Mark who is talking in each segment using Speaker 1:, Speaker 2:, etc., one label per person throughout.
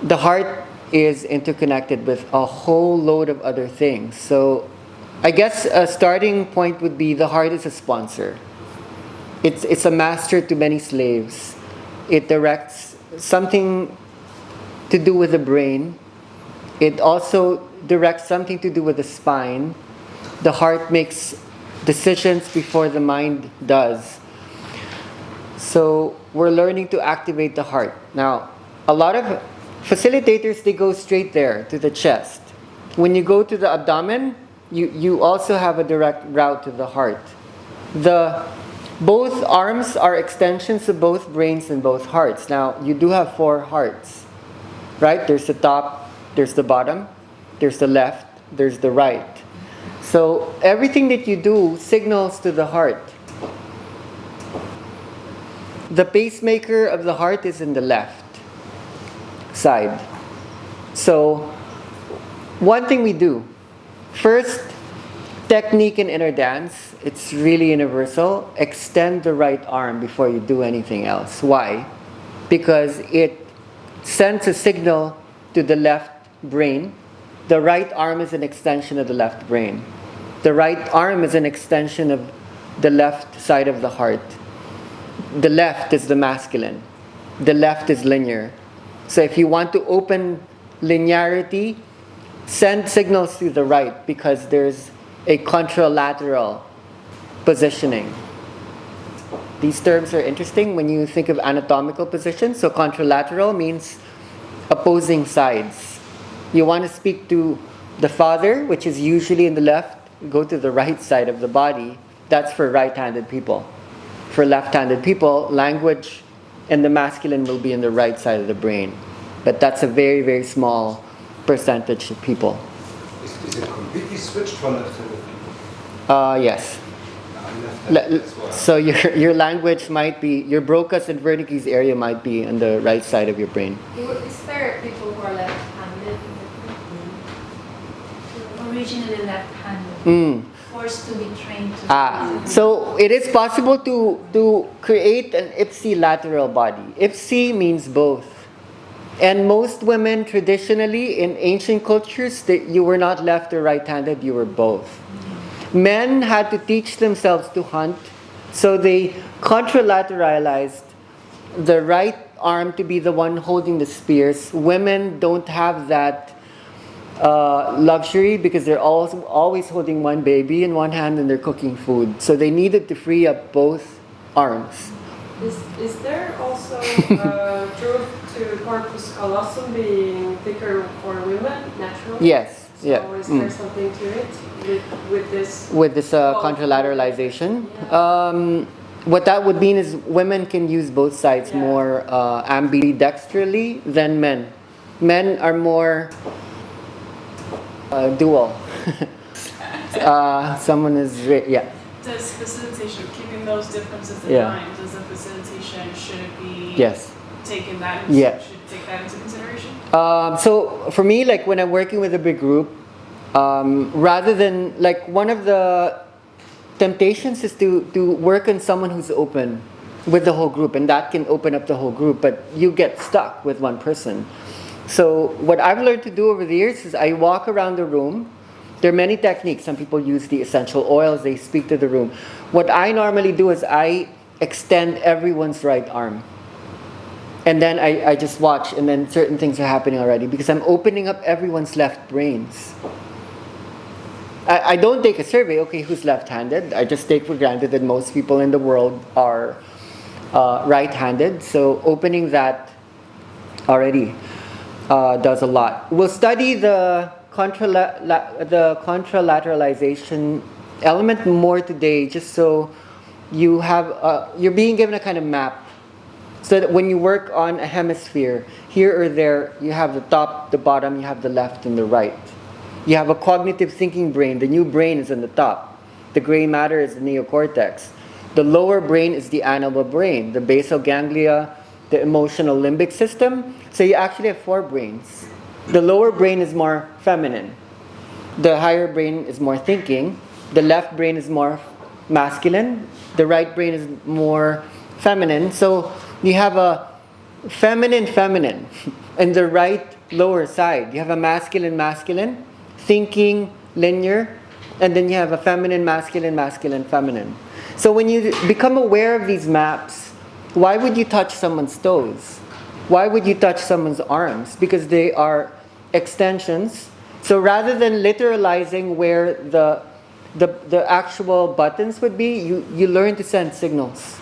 Speaker 1: the heart is interconnected with a whole load of other things. So I guess a starting point would be the heart is a sponsor. It's a master to many slaves. It directs something to do with the brain. It also directs something to do with the spine. The heart makes decisions before the mind does. So we're learning to activate the heart. Now, a lot of facilitators, they go straight there to the chest. When you go to the abdomen, you also have a direct route to the heart. Both arms are extensions of both brains and both hearts. Now, you do have 4 hearts, right? There's the top, there's the bottom, there's the left, there's the right. So everything that you do signals to the heart. The pacemaker of the heart is in the left side. So one thing we do, first, technique in inner dance, it's really universal. Extend the right arm before you do anything else. Why? Because it sends a signal to the left brain. The right arm is an extension of the left brain. The right arm is an extension of the left side of the heart. The left is the masculine. The left is linear. So if you want to open linearity, send signals to the right because there's a contralateral positioning. These terms are interesting when you think of anatomical positions. So contralateral means opposing sides. You want to speak to the father, which is usually in the left, go to the right side of the body. That's for right-handed people. For left-handed people, language and the masculine will be in the right side of the brain. But that's a very, very small percentage of people.
Speaker 2: Is it completely switched for left-handed people?
Speaker 1: Yes.
Speaker 2: Left-handed as well.
Speaker 1: So your language might be, your Broca's and Wernicke's area might be on the right side of your brain.
Speaker 3: Is there people who are left-handed? Originally left-handed. Forced to be trained to
Speaker 1: So it is possible to create an ipsilateral body. Ipsi means both. And most women traditionally in ancient cultures, you were not left or right-handed, you were both. Men had to teach themselves to hunt, so they contralateralized the right arm to be the one holding the spears. Women don't have that luxury because they're always holding one baby in one hand and they're cooking food. So they needed to free up both arms.
Speaker 4: Is there also truth to corpus callosum being thicker for women naturally?
Speaker 1: Yes.
Speaker 4: So
Speaker 1: Yeah.
Speaker 4: is there something to it with this?
Speaker 1: With this contralateralization? Yeah. What that would mean is women can use both sides more ambidextrally than men. Men are more dual. Someone is, yeah.
Speaker 5: Does facilitation, keeping those differences in mind, does the facilitation, should it be taken that into, should take that into consideration?
Speaker 1: So for me, like when I'm working with a big group, rather than, like one of the temptations is to work on someone who's open with the whole group, and that can open up the whole group, but you get stuck with one person. So what I've learned to do over the years is I walk around the room. There are many techniques. Some people use the essential oils. They speak to the room. What I normally do is I extend everyone's right arm. And then I just watch, and then certain things are happening already because I'm opening up everyone's left brains. I don't take a survey, okay, who's left-handed. I just take for granted that most people in the world are right-handed. So opening that already does a lot. We'll study the contralateralization element more today, just so you have you're being given a kind of map, so that when you work on a hemisphere, here or there, you have the top, the bottom, you have the left and the right. You have a cognitive thinking brain. The new brain is on the top. The gray matter is the neocortex. The lower brain is the animal brain, the basal ganglia, the emotional limbic system. So you actually have 4 brains. The lower brain is more feminine. The higher brain is more thinking. The left brain is more masculine. The right brain is more feminine. So you have a feminine. And the right lower side, you have a masculine, thinking, linear, and then you have a feminine, masculine, feminine. So when you become aware of these maps, why would you touch someone's toes? Why would you touch someone's arms? Because they are extensions. So rather than literalizing where the actual buttons would be, you learn to send signals.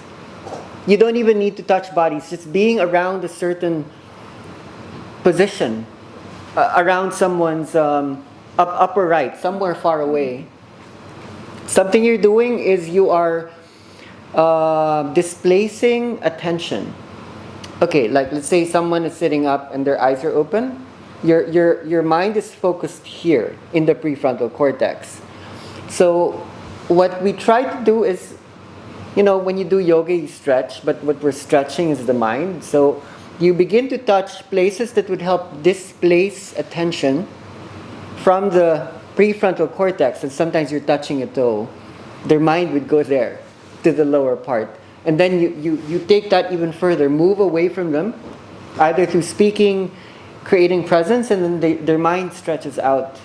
Speaker 1: You don't even need to touch bodies. Just being around a certain position, around someone's upper right, somewhere far away. Something you're doing is you are displacing attention. Okay, like let's say someone is sitting up and their eyes are open. Your mind is focused here in the prefrontal cortex. So what we try to do is, when you do yoga, you stretch, but what we're stretching is the mind. So you begin to touch places that would help displace attention from the prefrontal cortex, and sometimes you're touching a toe. Their mind would go there, to the lower part. And then you take that even further, move away from them, either through speaking, creating presence, and then their mind stretches out.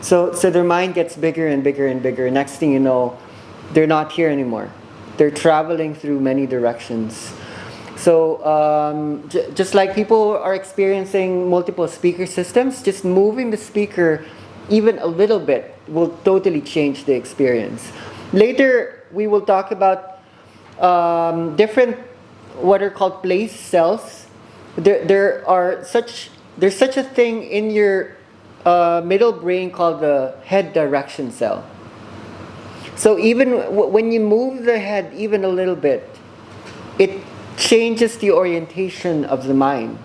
Speaker 1: So their mind gets bigger and bigger and bigger. Next thing you know, they're not here anymore. They're traveling through many directions. So just like people are experiencing multiple speaker systems, just moving the speaker even a little bit will totally change the experience. Later, we will talk about different what are called place cells. There's such a thing in your middle brain called the head direction cell. So even when you move the head even a little bit, it changes the orientation of the mind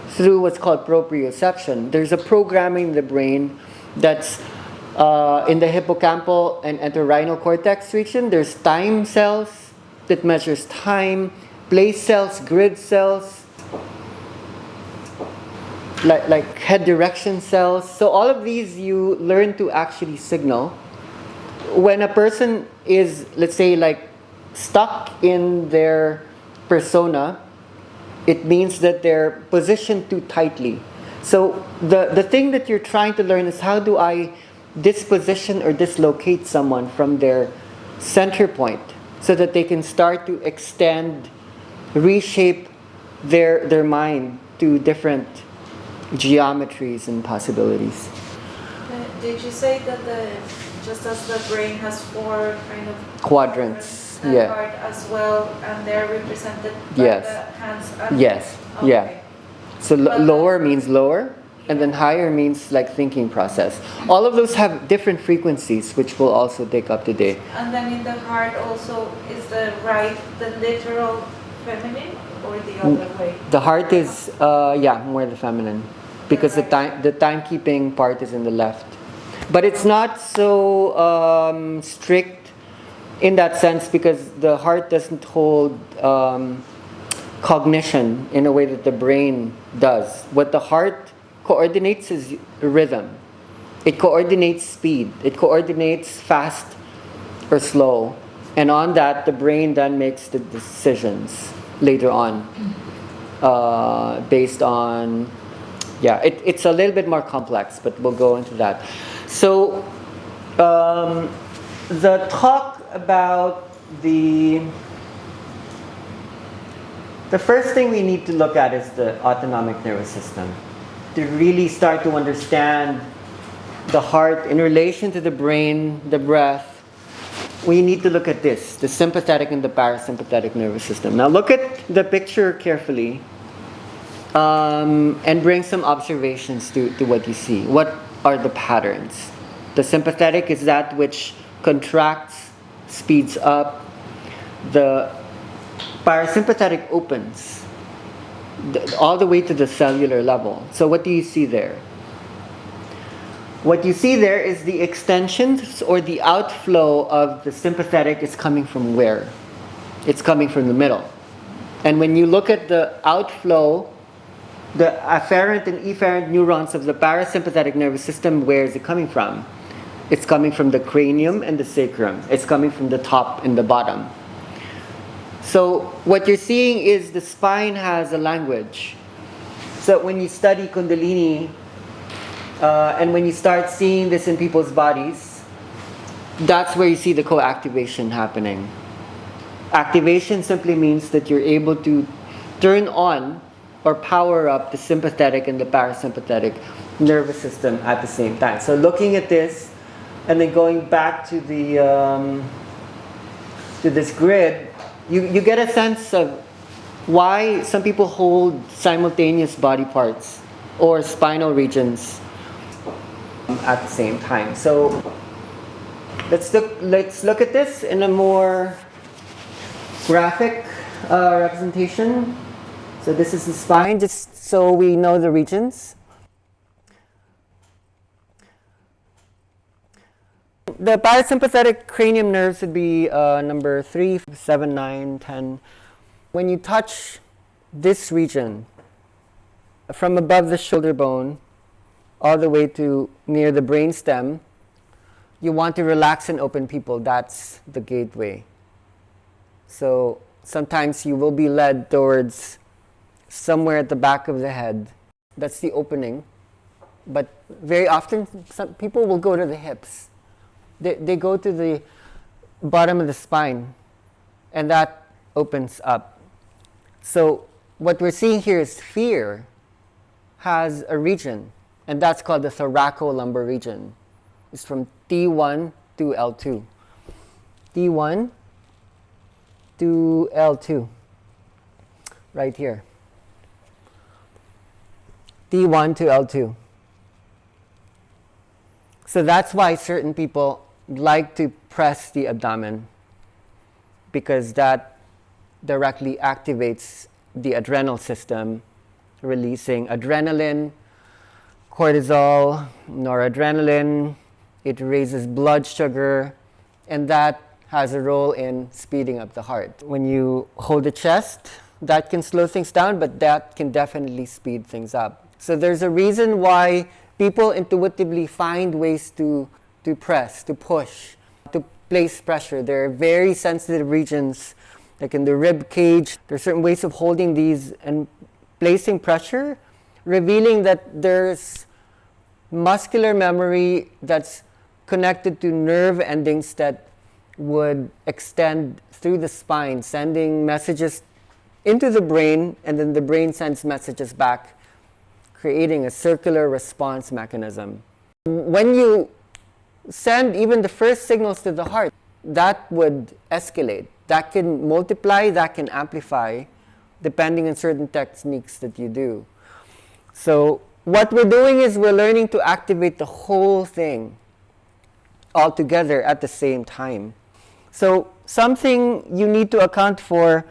Speaker 1: through what's called proprioception. There's a programming in the brain that's in the hippocampal and entorhinal cortex region. There's time cells that measures time, place cells, grid cells, like head direction cells. So all of these you learn to actually signal. When a person is, let's say, like stuck in their persona, it means that they're positioned too tightly. So the thing that you're trying to learn is, how do I disposition or dislocate someone from their center point so that they can start to extend, reshape their mind to different geometries and possibilities.
Speaker 3: Did you say that just as the brain has four kind of
Speaker 1: quadrants,
Speaker 3: the
Speaker 1: yeah,
Speaker 3: heart as well, and they're represented by
Speaker 1: yes,
Speaker 3: the hands and
Speaker 1: yes,
Speaker 3: okay.
Speaker 1: yeah. So lower means lower, and then higher means like thinking process. All of those have different frequencies, which we'll also take up today.
Speaker 3: And then in the heart also, is the right the literal feminine or the other way?
Speaker 1: The heart is more the feminine, because the timekeeping part is in the left. But it's not so strict in that sense, because the heart doesn't hold cognition in a way that the brain does. What the heart coordinates is rhythm. It coordinates speed. It coordinates fast or slow. And on that, the brain then makes the decisions later on based on, it's a little bit more complex, but we'll go into that. So the talk about the first thing we need to look at is the autonomic nervous system. To really start to understand the heart in relation to the brain, the breath, we need to look at this, the sympathetic and the parasympathetic nervous system. Now look at the picture carefully and bring some observations to what you see. What are the patterns? The sympathetic is that which contracts, speeds up. The parasympathetic opens all the way to the cellular level. So what do you see there? What you see there is the extensions or the outflow of the sympathetic is coming from where? It's coming from the middle. And when you look at the outflow, the afferent and efferent neurons of the parasympathetic nervous system, where is it coming from? It's coming from the cranium and the sacrum. It's coming from the top and the bottom. So what you're seeing is the spine has a language. So when you study Kundalini, and when you start seeing this in people's bodies, that's where you see the co-activation happening. Activation simply means that you're able to turn on or power up the sympathetic and the parasympathetic nervous system at the same time. So looking at this, and then going back to the to this grid, you get a sense of why some people hold simultaneous body parts or spinal regions at the same time. So let's look at this in a more graphic representation. So this is the spine, just so we know the regions. The parasympathetic cranium nerves would be number 3, 7, 9, 10. When you touch this region, from above the shoulder bone all the way to near the brainstem, you want to relax and open people. That's the gateway. So sometimes you will be led towards somewhere at the back of the head. That's the opening. But very often, some people will go to the hips. They go to the bottom of the spine, and that opens up. So what we're seeing here is fear has a region, and that's called the thoracolumbar region. It's from T1 to L2. T1 to L2, right here. T1 to L2. So that's why certain people like to press the abdomen, because that directly activates the adrenal system, releasing adrenaline, cortisol, noradrenaline. It raises blood sugar, and that has a role in speeding up the heart. When you hold the chest, that can slow things down, but that can definitely speed things up. So there's a reason why people intuitively find ways to press, to push, to place pressure. There are very sensitive regions, like in the rib cage. There are certain ways of holding these and placing pressure, revealing that there's muscular memory that's connected to nerve endings that would extend through the spine, sending messages into the brain, and then the brain sends messages back, creating a circular response mechanism. When you send even the first signals to the heart, that would escalate. That can multiply, that can amplify, depending on certain techniques that you do. So what we're doing is we're learning to activate the whole thing all together at the same time. So something you need to account for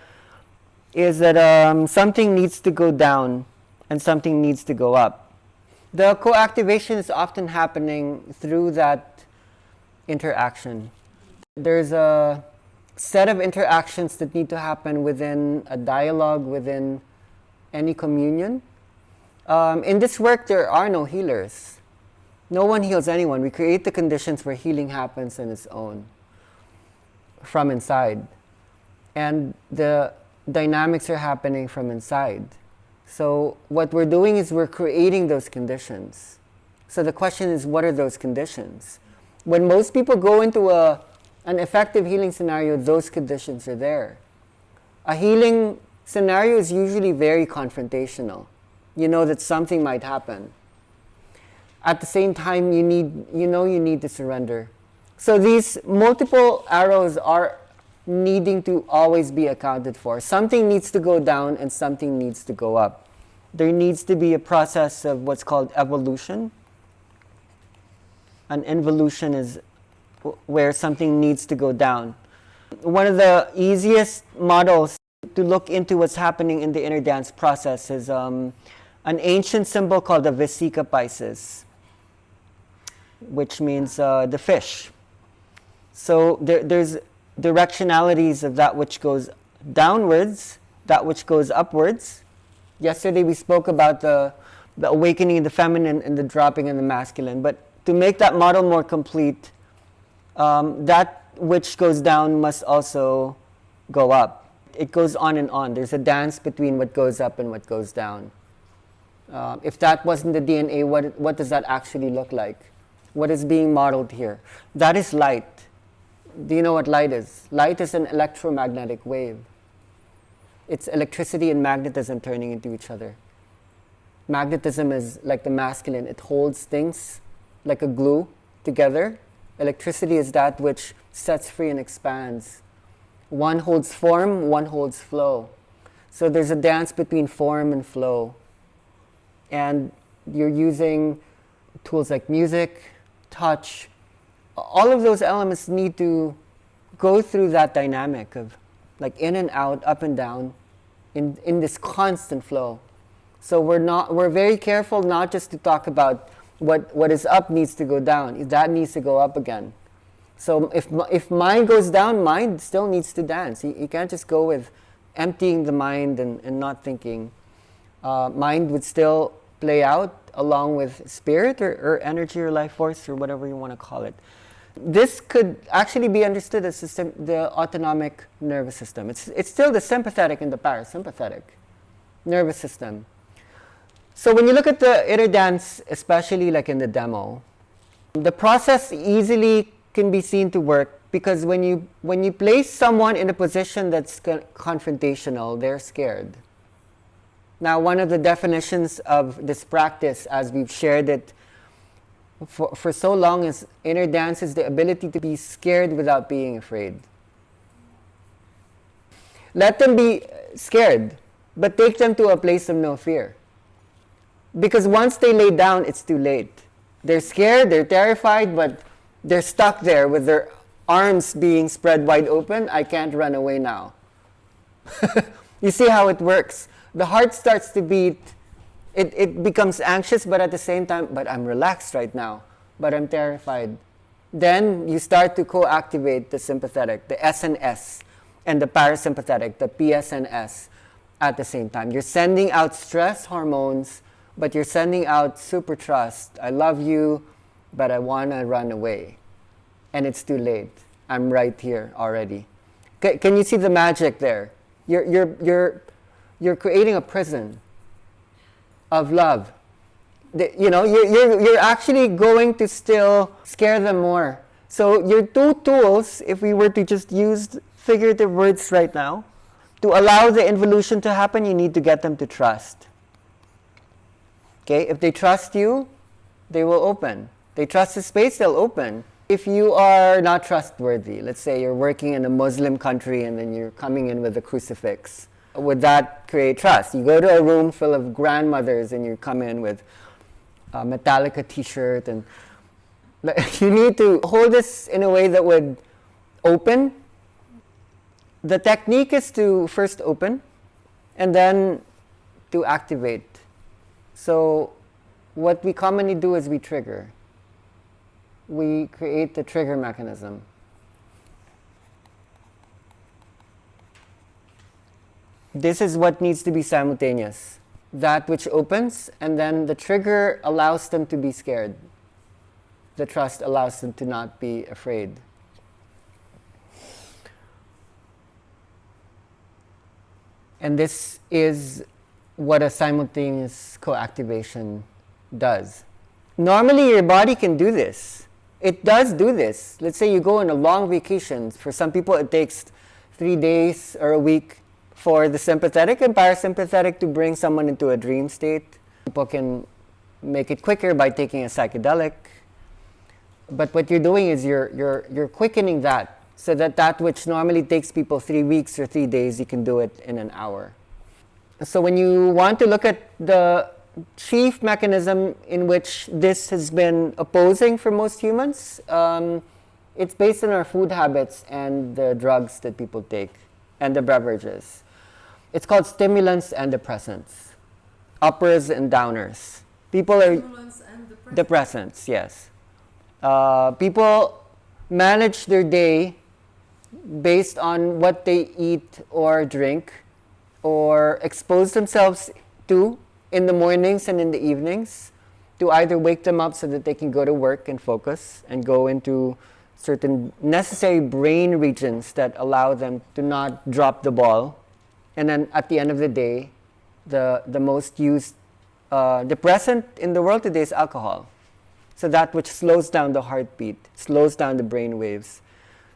Speaker 1: is that something needs to go down and something needs to go up. The co-activation is often happening through that interaction. There's a set of interactions that need to happen within a dialogue, within any communion. In this work, there are no healers. No one heals anyone. We create the conditions where healing happens on its own, from inside. And the dynamics are happening from inside. So what we're doing is we're creating those conditions. So the question is, what are those conditions? When most people go into an effective healing scenario, those conditions are there. A healing scenario is usually very confrontational. You know that something might happen. At the same time, you need to surrender. So these multiple arrows are needing to always be accounted for. Something needs to go down and something needs to go up. There needs to be a process of what's called evolution. An involution is where something needs to go down. One of the easiest models to look into what's happening in the inner dance process is an ancient symbol called the Vesica Pisces, which means the fish. So there's directionalities of that which goes downwards, that which goes upwards. Yesterday we spoke about the awakening of the feminine and the dropping of the masculine. But to make that model more complete, that which goes down must also go up. It goes on and on. There's a dance between what goes up and what goes down. If that wasn't the DNA, what does that actually look like? What is being modeled here? That is light. Do you know what light is? Light is an electromagnetic wave. It's electricity and magnetism turning into each other. Magnetism is like the masculine. It holds things like a glue together. Electricity is that which sets free and expands. One holds form, one holds flow. So there's a dance between form and flow. And you're using tools like music, touch. All of those elements need to go through that dynamic of like in and out, up and down, in this constant flow. So we're very careful not just to talk about what is up needs to go down. That needs to go up again. So if mind goes down, mind still needs to dance. You can't just go with emptying the mind and not thinking. Mind would still play out along with spirit or energy or life force or whatever you want to call it. This could actually be understood as the autonomic nervous system. It's still the sympathetic and the parasympathetic nervous system. So when you look at the inner dance, especially like in the demo, the process easily can be seen to work because when you place someone in a position that's confrontational, they're scared. Now, one of the definitions of this practice, as we've shared it for so long, is inner dance is the ability to be scared without being afraid. Let them be scared, but take them to a place of no fear. Because once they lay down, it's too late. They're scared, they're terrified, but they're stuck there with their arms being spread wide open. I can't run away now. You see how it works. The heart starts to beat, it becomes anxious, but at the same time, but I'm relaxed right now, but I'm terrified. Then you start to co-activate the sympathetic, the SNS, and the parasympathetic, the PSNS, at the same time. You're sending out stress hormones, but you're sending out super trust. I love you, but I want to run away. And it's too late. I'm right here already. Can you see the magic there? You're creating a prison of love. You're actually going to still scare them more. So your two tools, if we were to just use figurative words right now, to allow the involution to happen, you need to get them to trust. Okay, if they trust you, they will open. They trust the space, they'll open. If you are not trustworthy, let's say you're working in a Muslim country and then you're coming in with a crucifix, would that create trust? You go to a room full of grandmothers and you come in with a Metallica t-shirt, and you need to hold this in a way that would open. The technique is to first open and then to activate. So what we commonly do is we trigger. We create the trigger mechanism. This is what needs to be simultaneous. That which opens, and then the trigger allows them to be scared. The trust allows them to not be afraid. And this is what a simultaneous co-activation does. Normally your body can do this. It does do this. Let's say you go on a long vacation. For some people it takes 3 days or a week for the sympathetic and parasympathetic to bring someone into a dream state. People can make it quicker by taking a psychedelic. But what you're doing is you're quickening that, so that which normally takes people 3 weeks or 3 days, you can do it in an hour. So when you want to look at the chief mechanism in which this has been opposing for most humans, it's based on our food habits and the drugs that people take and the beverages. It's called stimulants and depressants, uppers and downers. People are
Speaker 4: Stimulants and
Speaker 1: depressants, yes. People manage their day based on what they eat or drink or expose themselves to in the mornings and in the evenings to either wake them up so that they can go to work and focus and go into certain necessary brain regions that allow them to not drop the ball. And then at the end of the day, the most used depressant in the world today is alcohol. So that which slows down the heartbeat, slows down the brain waves.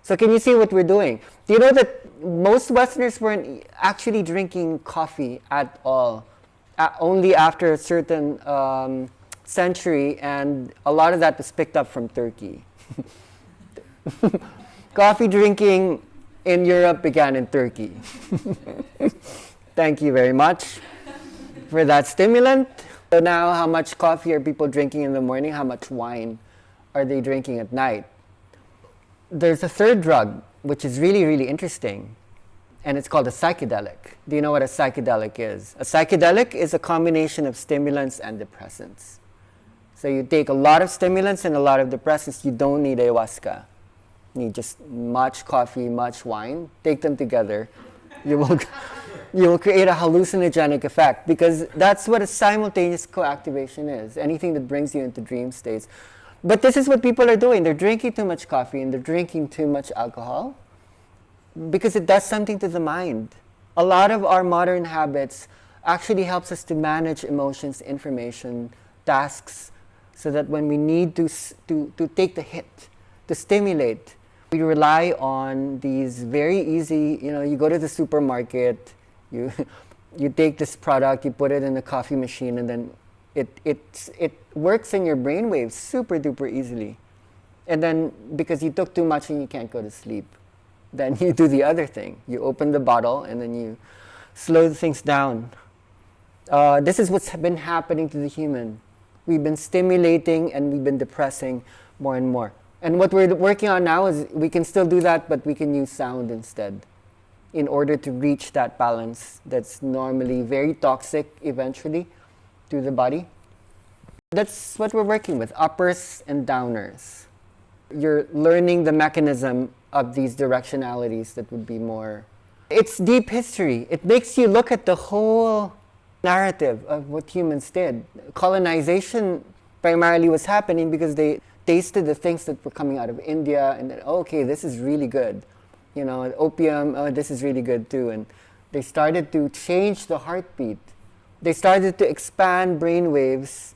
Speaker 1: So can you see what we're doing? Do you know that most Westerners weren't actually drinking coffee at all, only after a certain century, and a lot of that was picked up from Turkey. Coffee drinking in Europe began in Turkey. Thank you very much for that stimulant. So now, how much coffee are people drinking in the morning? How much wine are they drinking at night? There's a third drug, which is really, really interesting, and it's called a psychedelic. Do you know what a psychedelic is? A psychedelic is a combination of stimulants and depressants. So you take a lot of stimulants and a lot of depressants. You don't need ayahuasca. You need just much coffee, much wine. Take them together. You will create a hallucinogenic effect, because that's what a simultaneous coactivation is. Anything that brings you into dream states. But this is what people are doing. They're drinking too much coffee and they're drinking too much alcohol because it does something to the mind. A lot of our modern habits actually helps us to manage emotions, information, tasks, so that when we need to take the hit, to stimulate, we rely on these very easy, you go to the supermarket, you take this product, you put it in the coffee machine, and then it works in your brainwaves super duper easily. And then because you took too much and you can't go to sleep, then you do the other thing. You open the bottle and then you slow things down. This is what's been happening to the human. We've been stimulating and we've been depressing more and more. And what we're working on now is we can still do that, but we can use sound instead in order to reach that balance that's normally very toxic eventually to the body. That's what we're working with, uppers and downers. You're learning the mechanism of these directionalities that would be more... It's deep history. It makes you look at the whole narrative of what humans did. Colonization primarily was happening because they tasted the things that were coming out of India and then, okay, this is really good. Opium, this is really good too. And they started to change the heartbeat. They started to expand brain waves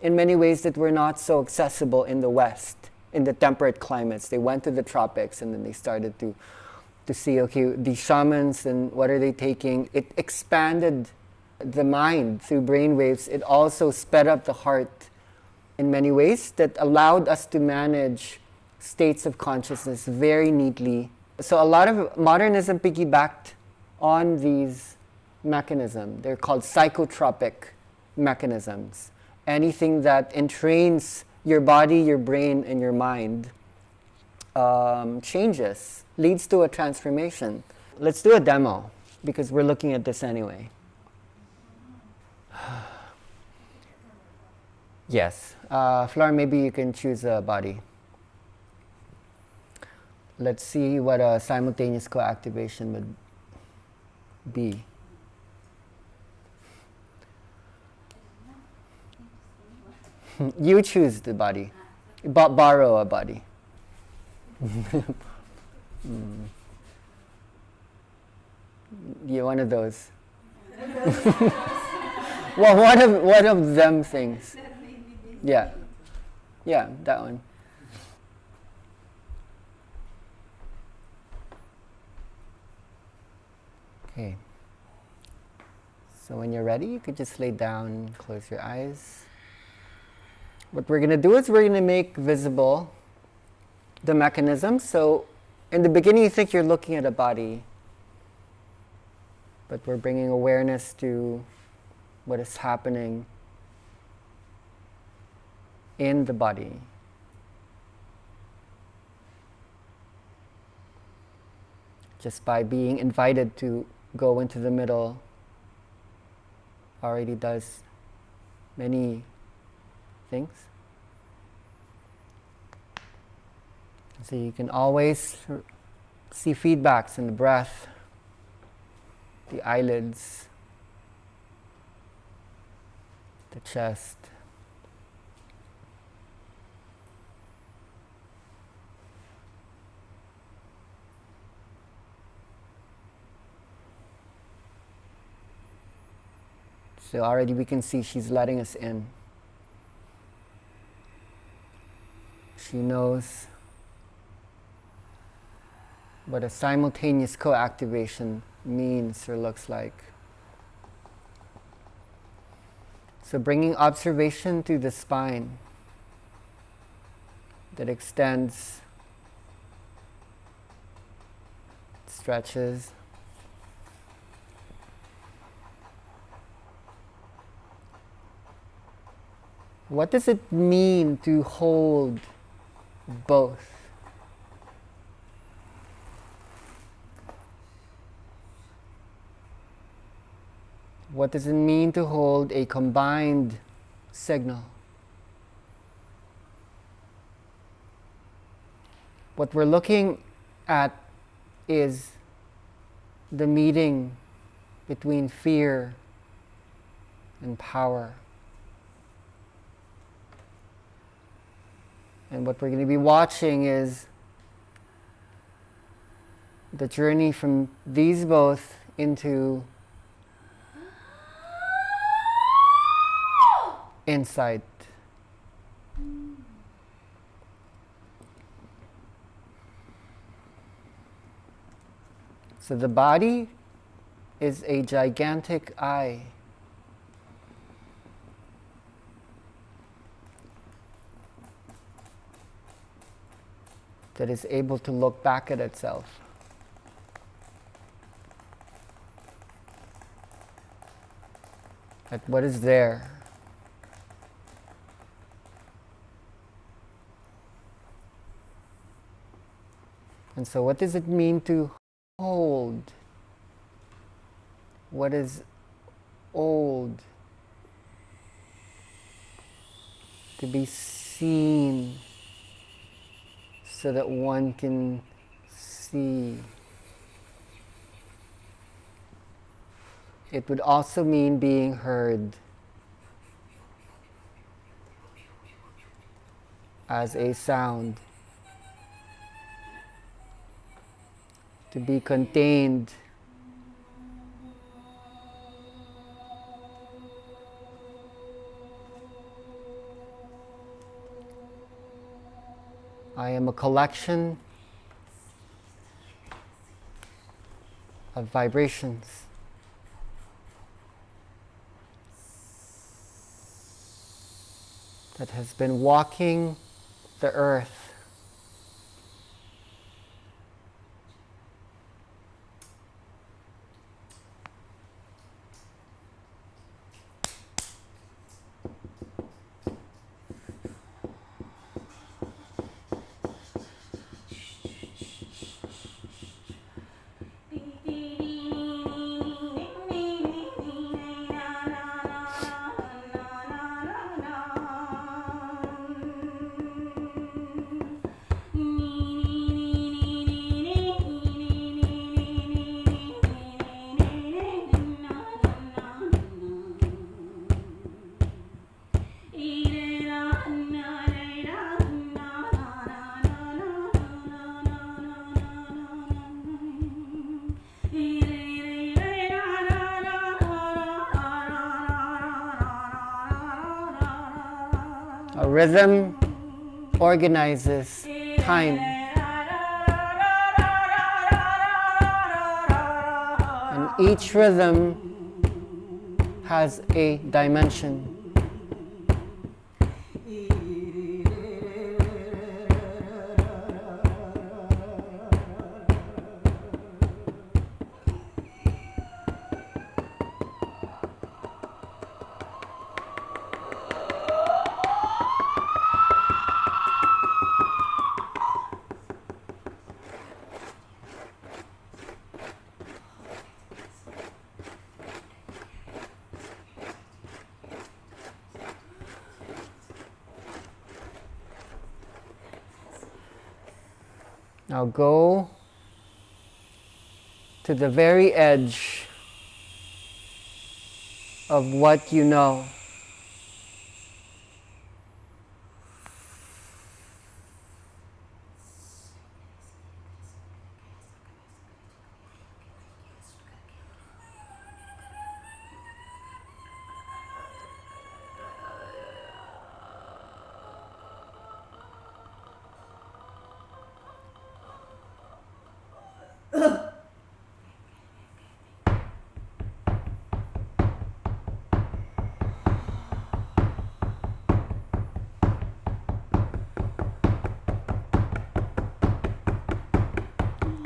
Speaker 1: in many ways that were not so accessible in the West, in the temperate climates. They went to the tropics and then they started to see, okay, these shamans and what are they taking? It expanded the mind through brain waves. It also sped up the heart in many ways that allowed us to manage states of consciousness very neatly. So a lot of modernism piggybacked on these mechanisms. They're called psychotropic mechanisms. Anything that entrains your body, your brain, and your mind changes, leads to a transformation. Let's do a demo, because we're looking at this anyway. Yes. Flor, maybe you can choose a body. Let's see what a simultaneous coactivation would be. You choose the body. Borrow a body. Yeah, one of those. Well, one of them things. Yeah, that one. Okay. So when you're ready, you could just lay down, close your eyes. What we're going to do is we're going to make visible the mechanism. So in the beginning, you think you're looking at a body, but we're bringing awareness to what is happening in the body. Just by being invited to go into the middle already does many things. So you can always see feedbacks in the breath, the eyelids, the chest. So already we can see she's letting us in. She knows what a simultaneous co-activation means or looks like. So bringing observation to the spine that extends, stretches. What does it mean to hold both? What does it mean to hold a combined signal? What we're looking at is the meeting between fear and power. And what we're going to be watching is the journey from these both into insight. So the body is a gigantic eye. That is able to look back at itself. At what is there. And so what does it mean to hold? What is old? To be seen so that one can see. It would also mean being heard as a sound. To be contained. I am a collection of vibrations. That has been walking the earth. A rhythm organizes time. And each rhythm has a dimension. Now go to the very edge of what you know.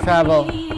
Speaker 1: travel.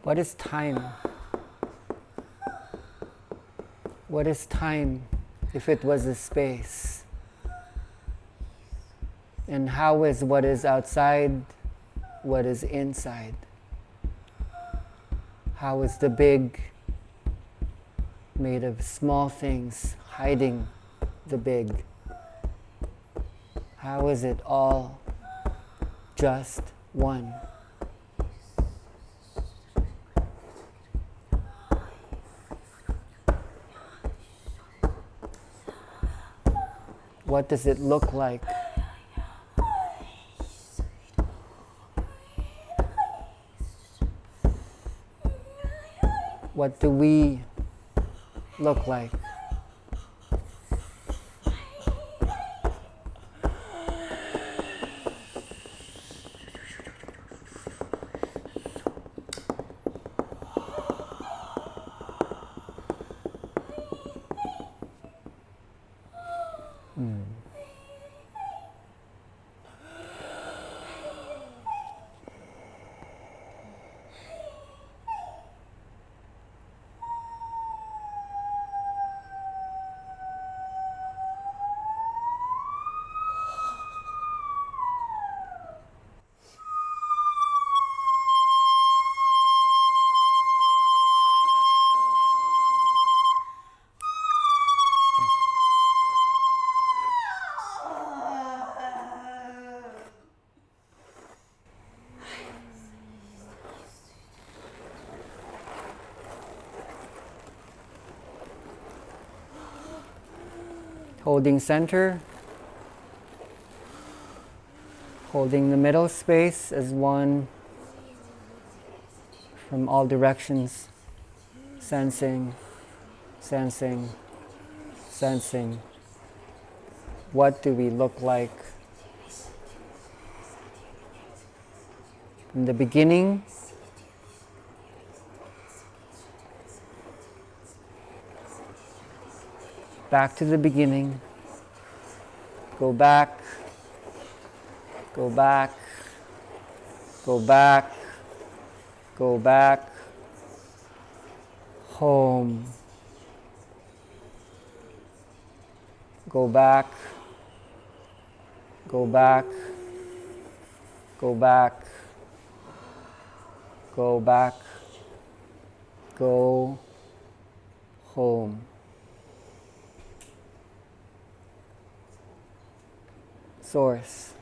Speaker 1: What is time? What is time if it was a space? And how is what is outside what is inside? How is the big made of small things hiding the big? How is it all just one? What does it look like? What do we look like? Holding center, holding the middle space as one from all directions, sensing, sensing, sensing. What do we look like? In the beginning, back to the beginning, go back, go back, go back, go back, home, go back, go back, go back, go back, go home. Source.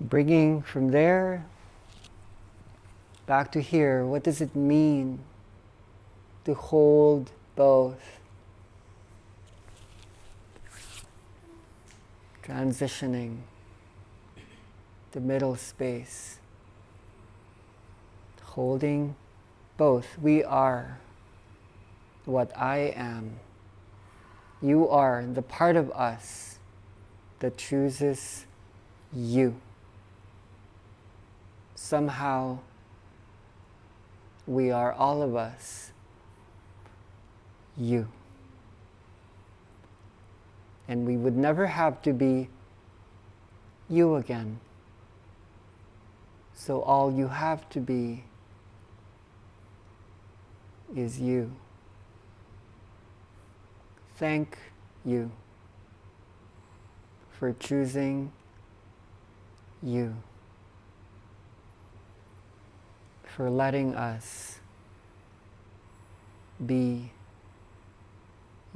Speaker 1: bringing from there back to here, what does it mean to hold both? Transitioning the middle space, holding both. We are what I am. You are the part of us that chooses you. Somehow, we are all of us you. And we would never have to be you again. So all you have to be is you. Thank you for choosing you, for letting us be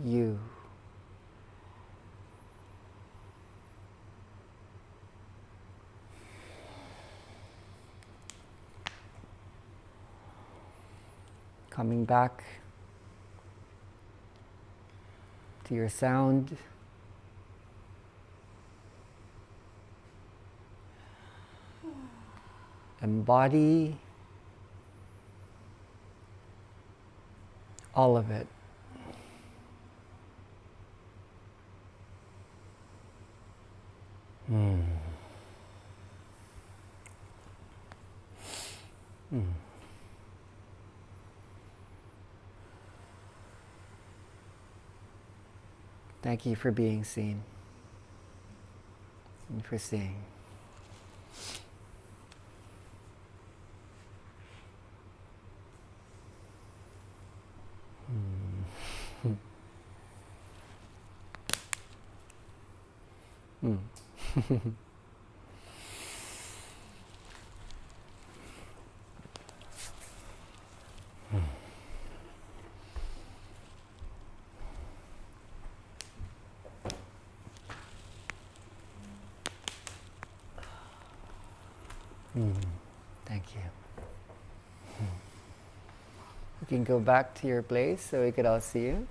Speaker 1: you. Coming back to your sound. Embody all of it. Thank you for being seen and for seeing. Thank you. You can go back to your place so we could all see you.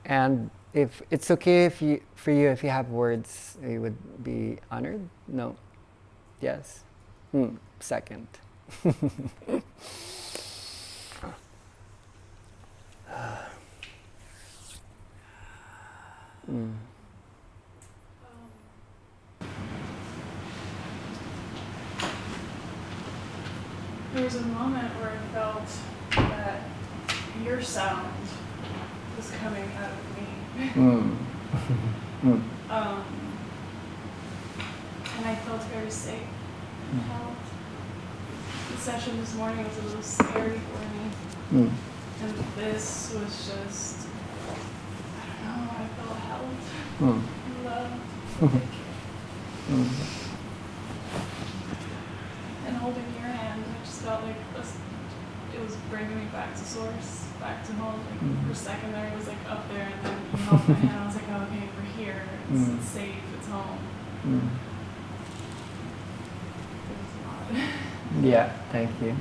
Speaker 1: And if it's okay if you, for you, if you have words, you would be honored? No? Yes? Second.
Speaker 5: There was a moment where I felt that your sound was coming out of me. And I felt very safe and held. The session this morning was a little scary for me. And this was just, I don't know, I felt held, loved, and holding your hand, I just felt like it was bringing me back to source, back to home. Like for a second there, it was like up there, and then you held my hand. I was like, oh, okay, we're here. It's safe. It's home. It was not.
Speaker 1: Yeah, thank you.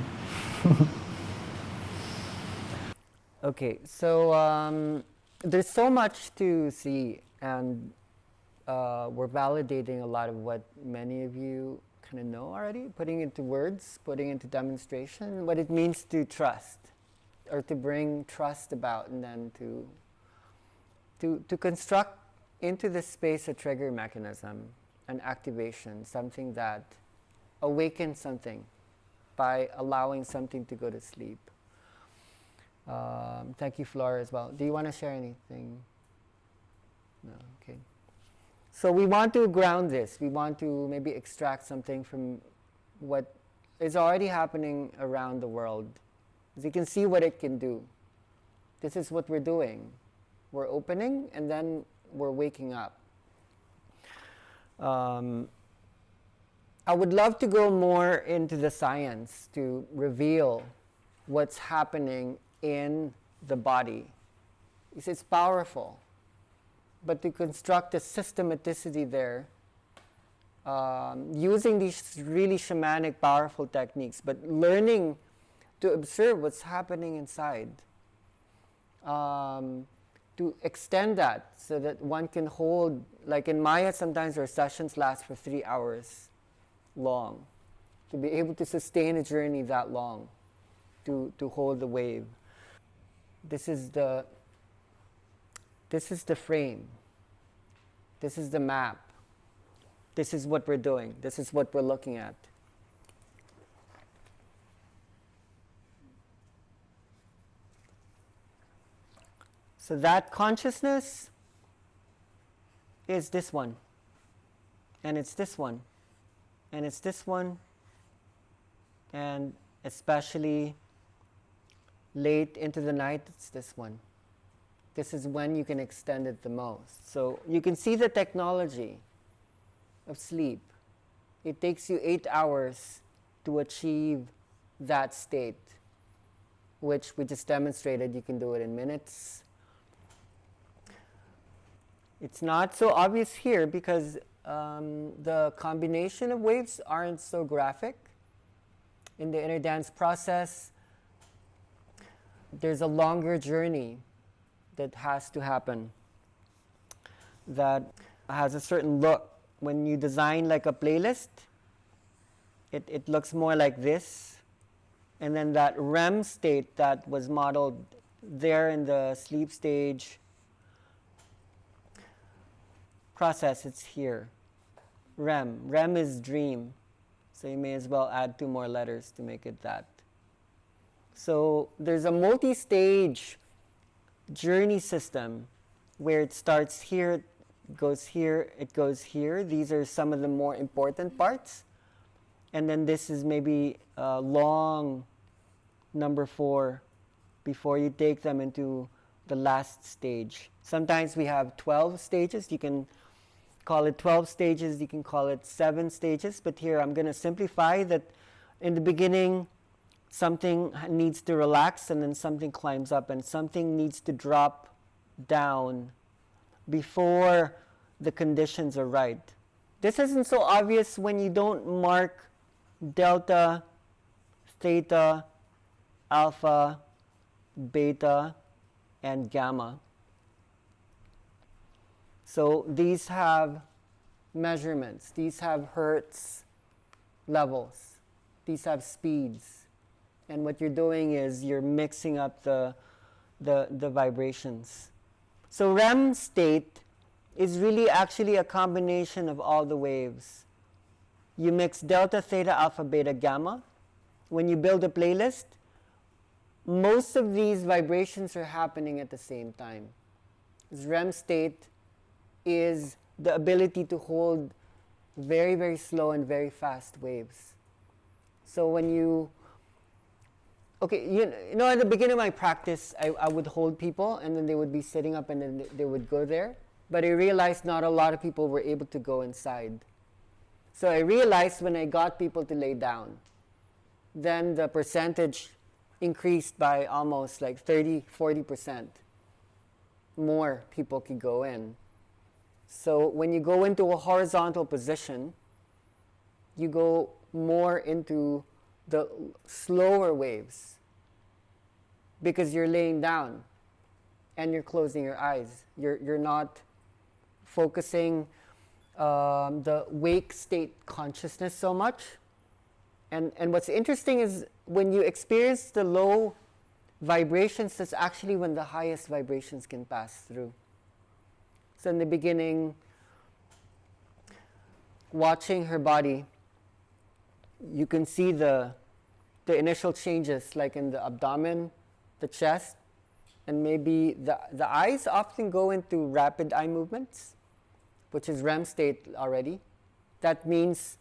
Speaker 1: Okay, so there's so much to see, and we're validating a lot of what many of you kind of know already, putting into words, putting into demonstration, what it means to trust, or to bring trust about, and then to construct into this space a trigger mechanism, an activation, something that awakens something by allowing something to go to sleep. Thank you, Flora, as well. Do you want to share anything? No, okay. So we want to ground this. We want to maybe extract something from what is already happening around the world. As you can see what it can do. This is what we're doing. We're opening and then we're waking up. Um, I would love to go more into the science to reveal what's happening in the body. It's powerful, but to construct a systematicity there, using these really shamanic, powerful techniques, but learning to observe what's happening inside. To extend that so that one can hold, like in Maya, sometimes our sessions last for 3 hours long. To be able to sustain a journey that long, to hold the wave. This is the frame. This is the map. This is what we're doing. This is what we're looking at. So that consciousness is this one, and it's this one, and it's this one, and especially late into the night, it's this one. This is when you can extend it the most. So you can see the technology of sleep. It takes you 8 hours to achieve that state, which we just demonstrated you can do it in minutes. It's not so obvious here because the combination of waves aren't so graphic. In the inner dance process, there's a longer journey that has to happen that has a certain look. When you design like a playlist, it looks more like this. And then that REM state that was modeled there in the sleep stage process, it's here. REM. REM is dream. So you may as well add 2 more letters to make it that. So there's a multi-stage journey system where it starts here, it goes here, it goes here. These are some of the more important parts. And then this is maybe long number 4 before you take them into the last stage. Sometimes we have 12 stages. You can call it 12 stages, you can call it 7 stages, but here I'm going to simplify that in the beginning something needs to relax and then something climbs up and something needs to drop down before the conditions are right. This isn't so obvious when you don't mark delta, theta, alpha, beta, and gamma. So these have measurements, these have hertz levels, these have speeds. And what you're doing is you're mixing up the vibrations. So REM state is really actually a combination of all the waves. You mix delta, theta, alpha, beta, gamma. When you build a playlist, most of these vibrations are happening at the same time. This REM state is the ability to hold very, very slow and very fast waves. So when you at the beginning of my practice, I would hold people and then they would be sitting up and then they would go there. But I realized not a lot of people were able to go inside. So I realized when I got people to lay down, then the percentage increased by almost like 30-40%. More people could go in. So when you go into a horizontal position, you go more into the slower waves because you're laying down and you're closing your eyes. You're not focusing the wake state consciousness so much. And what's interesting is when you experience the low vibrations, that's actually when the highest vibrations can pass through. So in the beginning, watching her body, you can see the initial changes, like in the abdomen, the chest, and maybe the eyes often go into rapid eye movements, which is REM state already. That means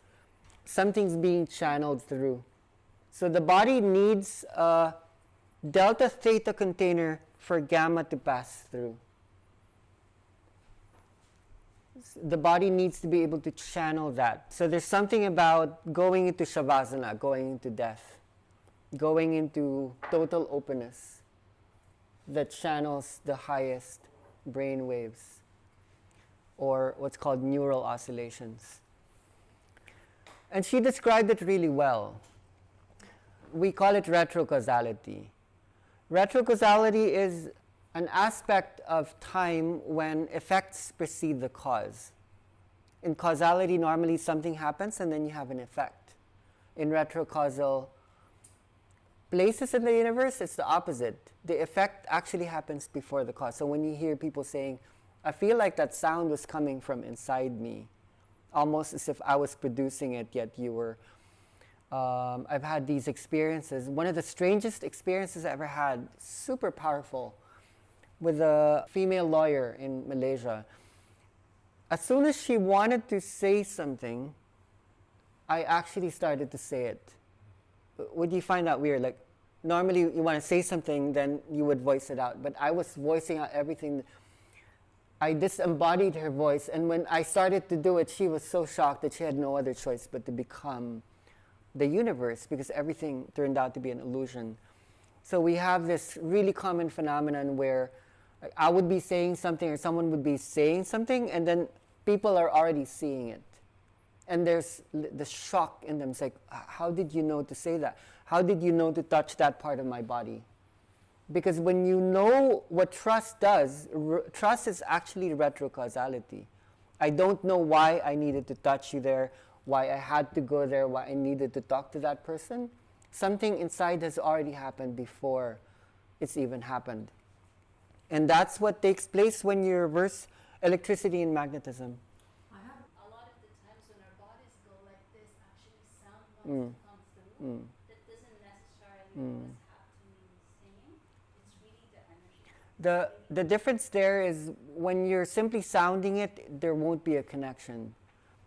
Speaker 1: something's being channeled through. So the body needs a delta theta container for gamma to pass through. The body needs to be able to channel that. So there's something about going into Shavasana, going into death, going into total openness that channels the highest brain waves, or what's called neural oscillations. And she described it really well. We call it retrocausality. Retrocausality is an aspect of time when effects precede the cause. In causality, normally something happens and then you have an effect. In retrocausal places in the universe, it's the opposite. The effect actually happens before the cause. So when you hear people saying, I feel like that sound was coming from inside me, almost as if I was producing it, yet you were. I've had these experiences. One of the strangest experiences I ever had, super powerful, with a female lawyer in Malaysia. As soon as she wanted to say something, I actually started to say it. Would you find that weird? Like, normally you want to say something, then you would voice it out. But I was voicing out everything. I disembodied her voice, and when I started to do it, she was so shocked that she had no other choice but to become the universe, because everything turned out to be an illusion. So we have this really common phenomenon where I would be saying something or someone would be saying something, and then people are already seeing it. And there's the shock in them. It's like, how did you know to say that? How did you know to touch that part of my body? Because when you know what trust does, trust is actually retrocausality. I don't know why I needed to touch you there, why I had to go there, why I needed to talk to that person. Something inside has already happened before it's even happened. And that's what takes place when you reverse electricity and magnetism.
Speaker 6: I have a lot of the times when our bodies go like this, actually sound wants to come through. That doesn't necessarily always have to mean singing. It's really the energy.
Speaker 1: The difference there is when you're simply sounding it, there won't be a connection.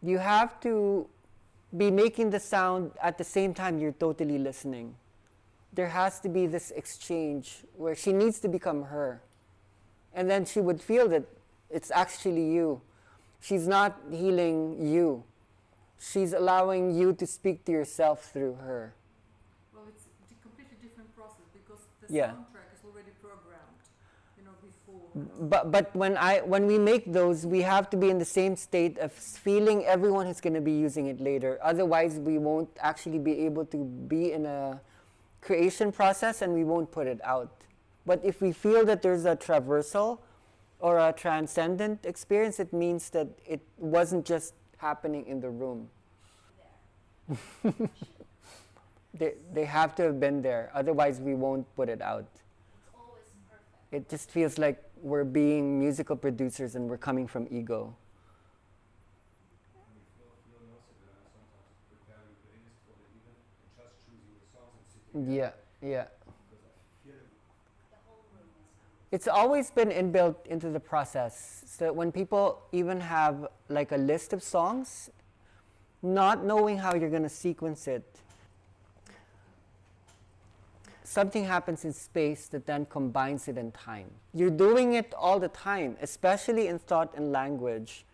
Speaker 1: You have to be making the sound at the same time you're totally listening. There has to be this exchange where she needs to become her. And then she would feel that it's actually you. She's not healing you. She's allowing you to speak to yourself through her.
Speaker 7: Well, it's a completely different process because the
Speaker 1: soundtrack
Speaker 7: is already programmed, before.
Speaker 1: But when we make those, we have to be in the same state of feeling everyone is going to be using it later. Otherwise, we won't actually be able to be in a creation process, and we won't put it out. But if we feel that there's a traversal or a transcendent experience, it means that it wasn't just happening in the room. They have to have been there. Otherwise, we won't put it out.
Speaker 6: It's always perfect.
Speaker 1: It just feels like we're being musical producers and we're coming from ego.
Speaker 2: And we feel also that I sometimes prepare a playlist for the event and just choosing the songs and sitting
Speaker 1: Yeah.
Speaker 2: because I feel it.
Speaker 6: The whole room is sound.
Speaker 1: It's always been inbuilt into the process. So when people even have like a list of songs, not knowing how you're going to sequence it, something happens in space that then combines it in time. You're doing it all the time, especially in thought and language.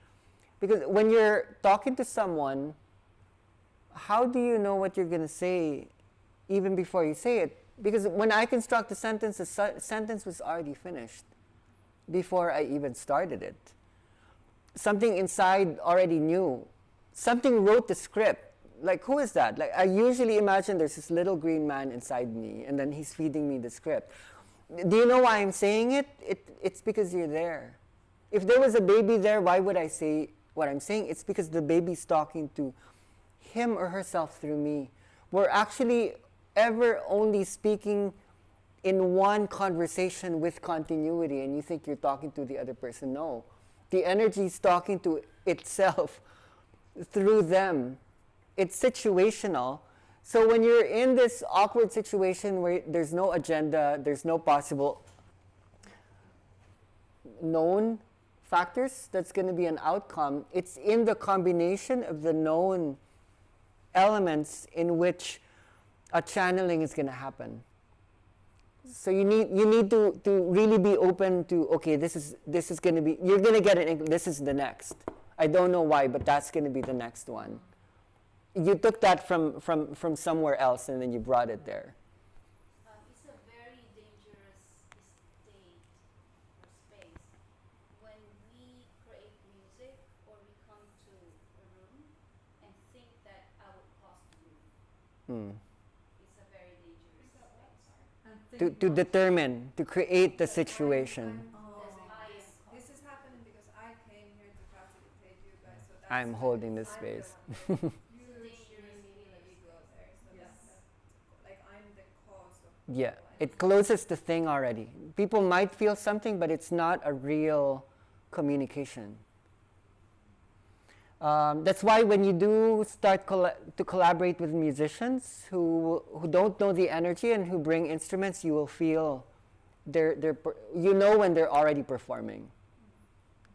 Speaker 1: Because when you're talking to someone, how do you know what you're going to say even before you say it? Because when I construct a sentence, the sentence was already finished before I even started it. Something inside already knew. Something wrote the script. Like, who is that? Like, I usually imagine there's this little green man inside me, and then he's feeding me the script. Do you know why I'm saying it? It's because you're there. If there was a baby there, why would I say what I'm saying? It's because the baby's talking to him or herself through me. We're actually ever only speaking in one conversation with continuity, and you think you're talking to the other person. No. The energy's talking to itself through them. It's situational. So when you're in this awkward situation where there's no agenda, there's no possible known factors that's going to be an outcome, it's in the combination of the known elements in which a channeling is going to happen. So you need to really be open to, okay, this is going to be, you're going to get it, this is the next. I don't know why, but that's going to be the next one. You took that from somewhere else and then you brought it there.
Speaker 6: It's a very dangerous state or space when we create music or we come to a room and think that I will cause the room.
Speaker 1: Mm.
Speaker 6: It's a very dangerous space.
Speaker 7: And
Speaker 1: To determine, to create the situation.
Speaker 7: This is happening because I came here to facilitate you guys. So that's
Speaker 1: I'm holding this space.
Speaker 7: huge ego there. So
Speaker 4: Yes.
Speaker 7: like I'm the cause of.
Speaker 1: Yeah, it closes the thing already. People might feel something, but it's not a real communication. That's why when you do start to collaborate with musicians who don't know the energy and who bring instruments, you will feel you know when they're already performing.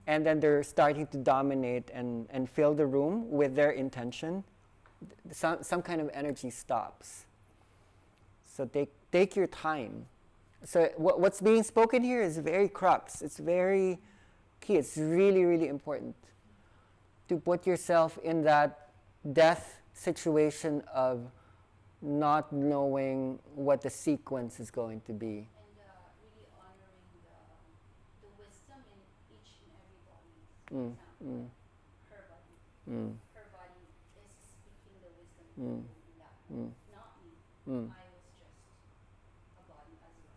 Speaker 1: And then they're starting to dominate and fill the room with their intention. Some kind of energy stops. So take your time. So what's being spoken here is very crux. It's very key. It's really, really important to put yourself in that death situation of not knowing what the sequence is going to be.
Speaker 6: And really honoring the wisdom in each and every body. For
Speaker 1: Mm,
Speaker 6: example,
Speaker 1: mm,
Speaker 6: her body.
Speaker 1: mm,
Speaker 6: Her body is speaking the wisdom
Speaker 1: Mm.
Speaker 6: in that
Speaker 1: mm,
Speaker 6: moment, not me.
Speaker 1: mm.
Speaker 6: I was just a body as well.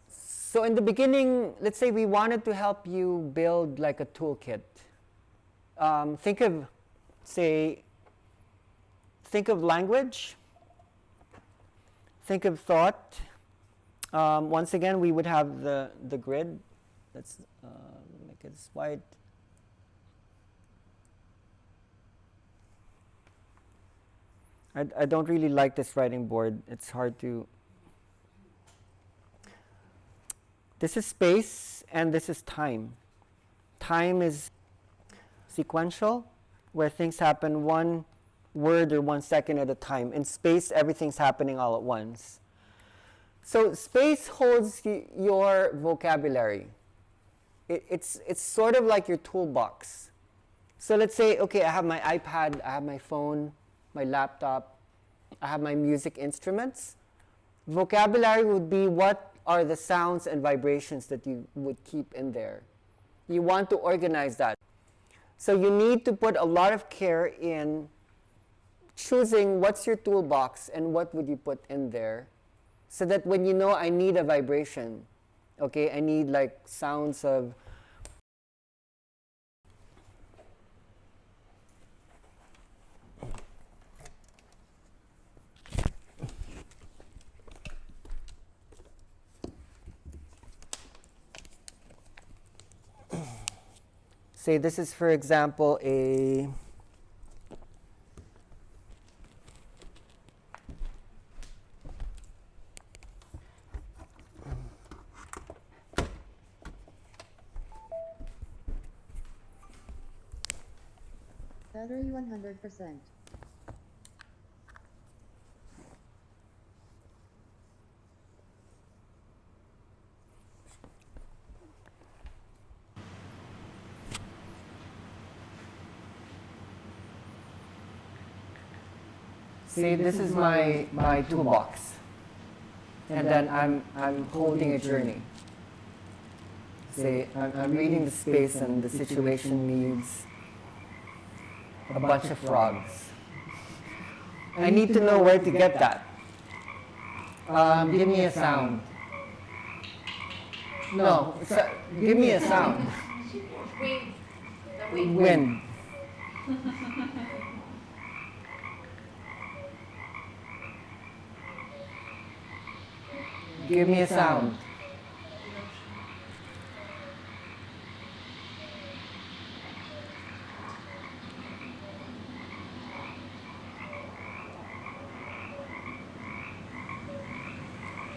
Speaker 1: So in the beginning, let's say we wanted to help you build like a toolkit. Think of language, think of thought. Once again, we would have the grid. Let's make it white. I don't really like this writing board. It's hard to... This is space and this is time. Time is sequential, where things happen one word or 1 second at a time. In space, everything's happening all at once. So space holds your vocabulary. It's sort of like your toolbox. So let's say, okay, I have my iPad, I have my phone, my laptop, I have my music instruments. Vocabulary would be what are the sounds and vibrations that you would keep in there. You want to organize that. So you need to put a lot of care in choosing what's your toolbox and what would you put in there, so that when you know I need a vibration, okay, I need like sounds of say this is, for example, a
Speaker 8: Battery 100%.
Speaker 1: say this is my toolbox, and then I'm holding a journey. Say I'm reading the space and the situation needs a bunch of frogs. I need to know where to get that. Give me a sound. No, give me a sound.
Speaker 3: Wind. The wind.
Speaker 1: Wind. Give me a sound.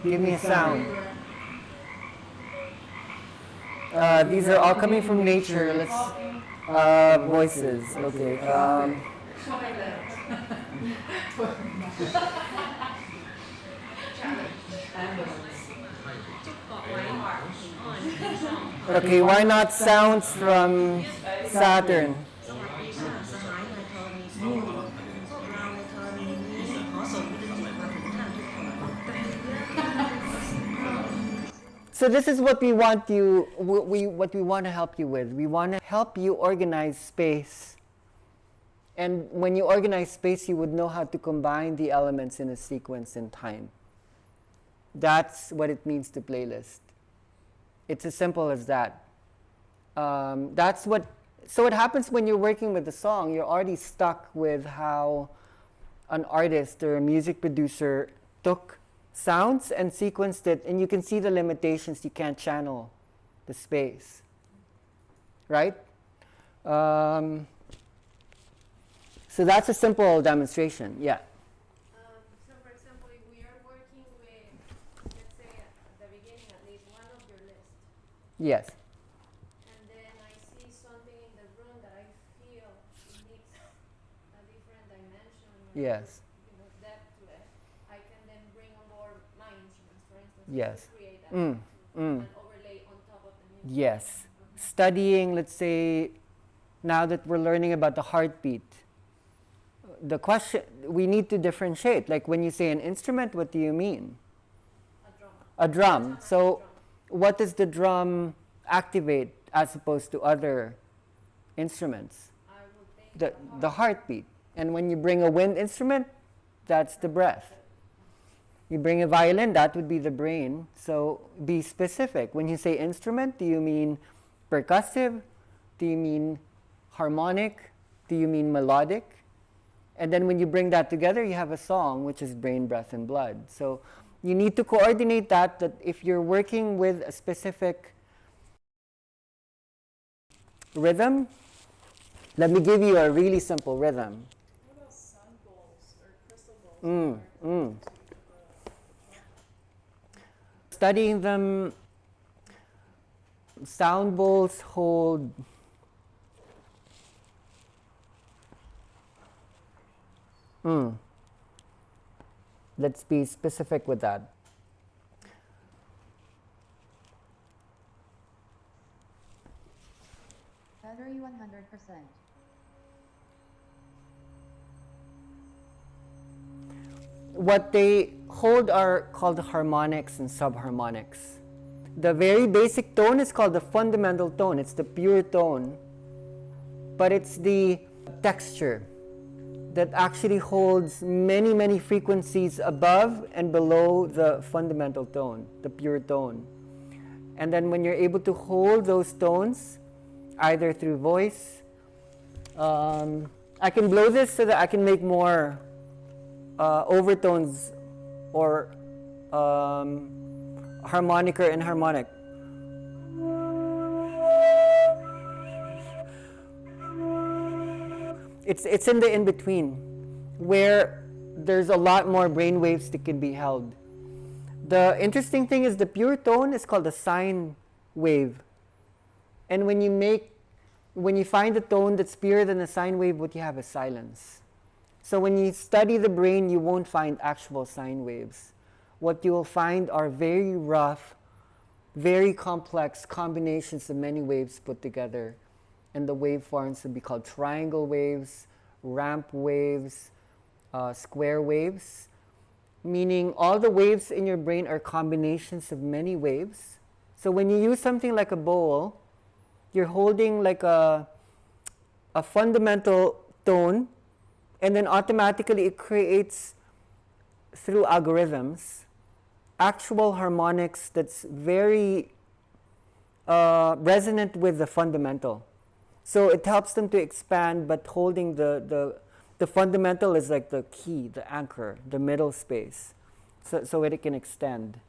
Speaker 1: Give me a sound. These are all coming from nature. Let's voices. Okay. Okay, why not sounds from Saturn.
Speaker 9: สวัสดีค่ะสหายในธรณีสองพวกเราในธรณีนี้ขอส่งวิทยุมาถึงท่านทุกคน
Speaker 1: So this is what we want you, what we want to help you with. We want to help you organize space. And when you organize space, you would know how to combine the elements in a sequence in time. That's what it means to playlist. It's as simple as that. So what happens when you're working with a song, you're already stuck with how an artist or a music producer took sounds and sequenced it, and you can see the limitations. You can't channel the space, right? So that's a simple demonstration. Yeah.
Speaker 7: So for example, if we are working with, let's say at the beginning at least one of your lists,
Speaker 1: Yes.
Speaker 7: and then I see something in the room that I feel needs a different dimension or
Speaker 1: Yes.
Speaker 7: depth to it, I can then bring on board my instruments, for instance,
Speaker 1: Yes.
Speaker 7: to create that,
Speaker 1: Mm.
Speaker 7: an overlay on top of the music.
Speaker 1: Yes. Studying, let's say, now that we're learning about the heartbeat, the question, we need to differentiate. Like when you say an instrument, what do you mean? A drum. So what does the drum activate as opposed to other instruments?
Speaker 7: I would think
Speaker 1: The heartbeat. And when you bring a wind instrument, that's the breath. You bring a violin, that would be the brain. So be specific. When you say instrument, do you mean percussive? Do you mean harmonic? Do you mean melodic? And then when you bring that together, you have a song, which is brain, breath, and blood. So you need to coordinate that if you're working with a specific rhythm, let me give you a really simple rhythm.
Speaker 5: What about sun bowls or crystal bowls?
Speaker 1: Studying them, sound bowls hold let's be specific with that.
Speaker 8: Battery 100%.
Speaker 1: What they hold are called harmonics and subharmonics. The very basic tone is called the fundamental tone. It's the pure tone, but it's the texture that actually holds many, many frequencies above and below the fundamental tone, the pure tone. And then when you're able to hold those tones, either through voice, I can blow this so that I can make more overtones or harmonic or inharmonic. It's in the in-between where there's a lot more brain waves that can be held. The interesting thing is the pure tone is called a sine wave. And when you find a tone that's purer than a sine wave, what you have is silence. So when you study the brain, you won't find actual sine waves. What you will find are very rough, very complex combinations of many waves put together. And the waveforms would be called triangle waves, ramp waves, square waves, meaning all the waves in your brain are combinations of many waves. So when you use something like a bowl, you're holding like a fundamental tone, and then automatically it creates, through algorithms, actual harmonics that's very resonant with the fundamental. So it helps them to expand, but holding the fundamental is like the key, the anchor, the middle space, so it can extend.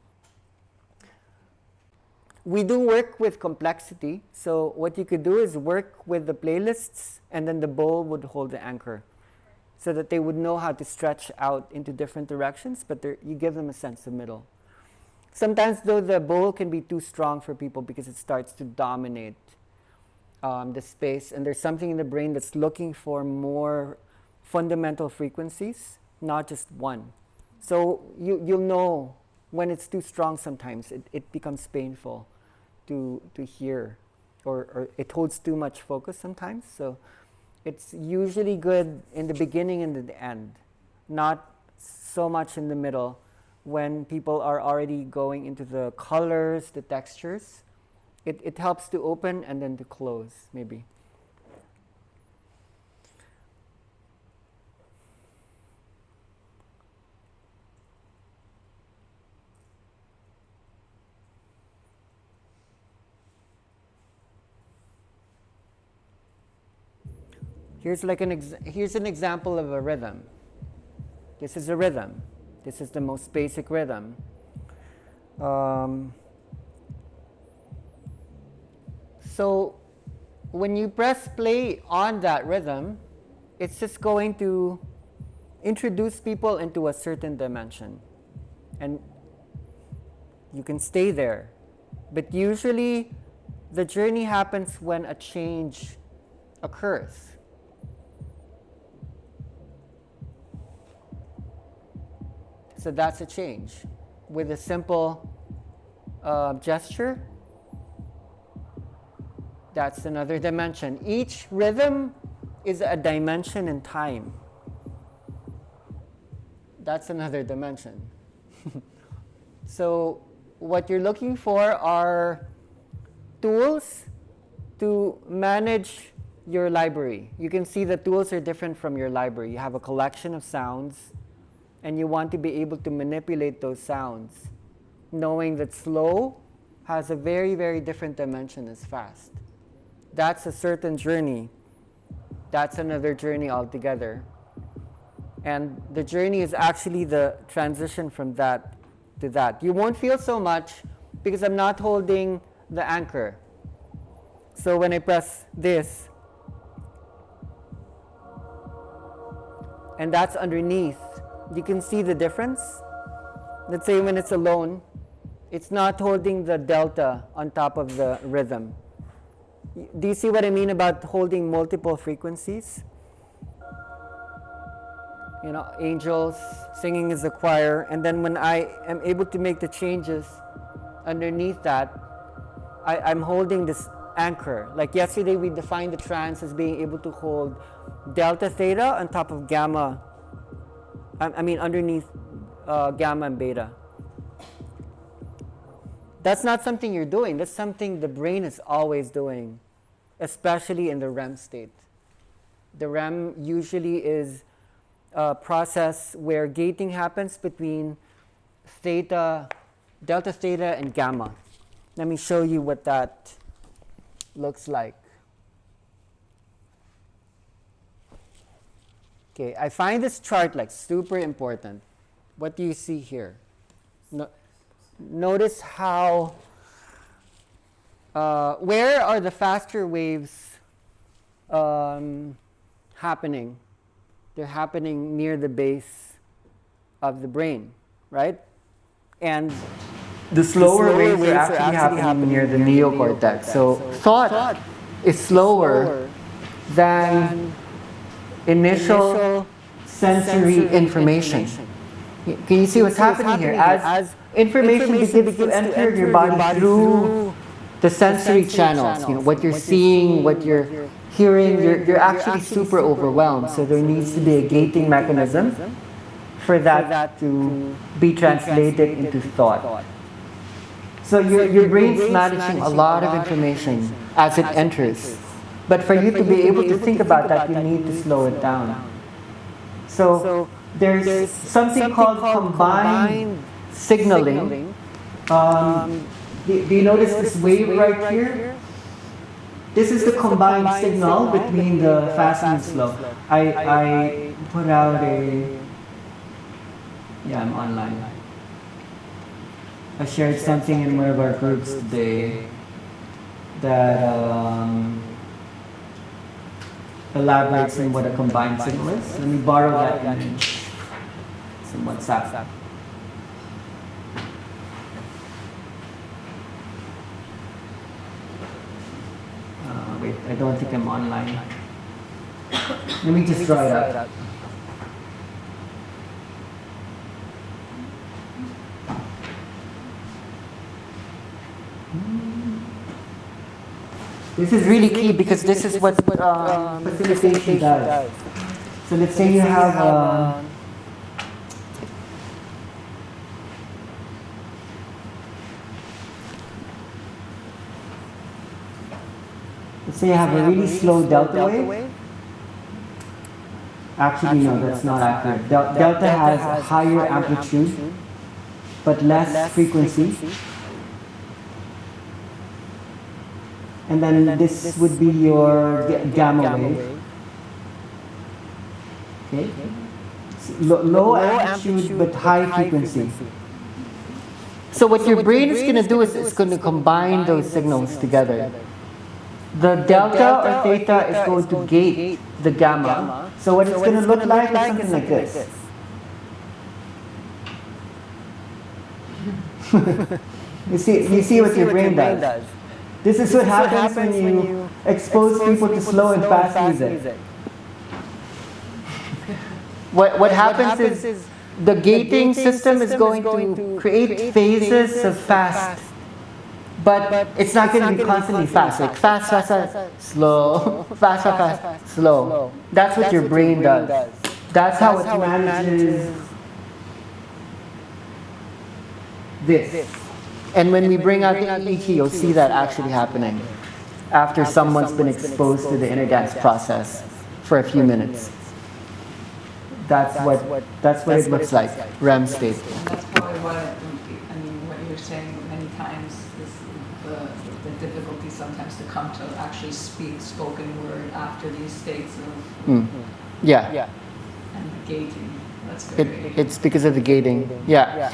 Speaker 1: We do work with complexity. So what you could do is work with the playlists, and then the bowl would hold the anchor, so that they would know how to stretch out into different directions, but you give them a sense of middle. Sometimes, though, the bowl can be too strong for people because it starts to dominate the space, and there's something in the brain that's looking for more fundamental frequencies, not just one. So you'll know when it's too strong sometimes. It becomes painful to hear or it holds too much focus sometimes. So it's usually good in the beginning and the end, not so much in the middle when people are already going into the colors, the textures. It helps to open and then to close, maybe. Here's an example of a rhythm. This is a rhythm. This is the most basic rhythm. So when you press play on that rhythm, it's just going to introduce people into a certain dimension. And you can stay there. But usually the journey happens when a change occurs. So that's a change. With a simple gesture, that's another dimension. Each rhythm is a dimension in time. That's another dimension. So what you're looking for are tools to manage your library. You can see the tools are different from your library. You have a collection of sounds, and you want to be able to manipulate those sounds, knowing that slow has a very, very different dimension as fast. That's a certain journey. That's another journey altogether. And the journey is actually the transition from that to that. You won't feel so much because I'm not holding the anchor. So when I press this, and that's underneath, you can see the difference. Let's say when it's alone, it's not holding the delta on top of the rhythm. Do you see what I mean about holding multiple frequencies? You know, angels singing as a choir, and then when I am able to make the changes underneath that, I'm holding this anchor. Like yesterday we defined the trance as being able to hold delta theta on top of gamma, underneath gamma and beta. That's not something you're doing. That's something the brain is always doing, especially in the REM state. The REM usually is a process where gating happens between theta, delta theta, and gamma. Let me show you what that looks like. Okay, I find this chart like super important. What do you see here? Notice how, where are the faster waves happening? They're happening near the base of the brain, right? And the slower waves are actually happening near the neocortex. So thought is slower than initial sensory information. Can you see what's happening here? As information begins to enter your body through the sensory channels, what you're seeing, what you're hearing, you're actually super overwhelmed. So there needs to be a gating mechanism for that to be translated into thought. So your brain's managing a lot of information as it enters. But for you to be able to think about that, you need to slow it down. So there's something called combined signaling. Do you notice this wave right here? This is the combined signal between the fast and slow. I put out I'm online. I shared something in one of our groups today that elaborates on what a combined signal is. Let me borrow that image. It's in WhatsApp. Wait, I don't think I'm online. Let me just draw it out. This is really key because this is what facilitation does. So let's say you have let's say you have a really slow delta wave. Actually, no, that's not accurate. Delta has higher amplitude, but less frequency. And then this would be your gamma wave. Okay? Low amplitude, but high frequency. So what your brain is going to do is it's going to combine those signals together. The delta or theta is going to gate the gamma. So what it's going to look like is something like this. You see what your brain does. This is what happens when you expose people to slow and fast music. What happens is the gating system is going to create phases of fast. But it's not going to be constantly fast, like fast, fast, fast, slow, fast, fast, fast, slow. That's what your brain does. That's how it manages this. And when we bring out the EEG, you'll see that actually happening after someone's been exposed to the inner dance process for a few minutes. That's what it looks like, REM state.
Speaker 10: And that's probably what what you were saying many times is the difficulty sometimes to come to actually speak spoken word after these states of
Speaker 1: Yeah.
Speaker 10: and the gating. That's very
Speaker 1: It's because of the gating. Yeah.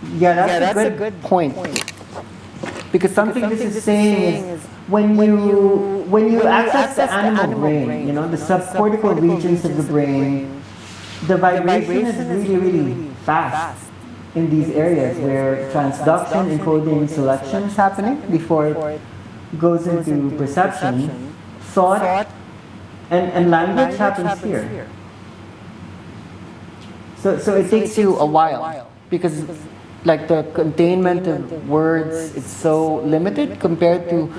Speaker 1: That's a good point. Because something this is saying is when you access the animal brain, the subcortical regions of the brain, the vibration is really, really fast in these areas where transduction, encoding, selection is happening before it goes into perception. Thought and language happens here. So it takes you a while because like the containment of words, it's so limited compared to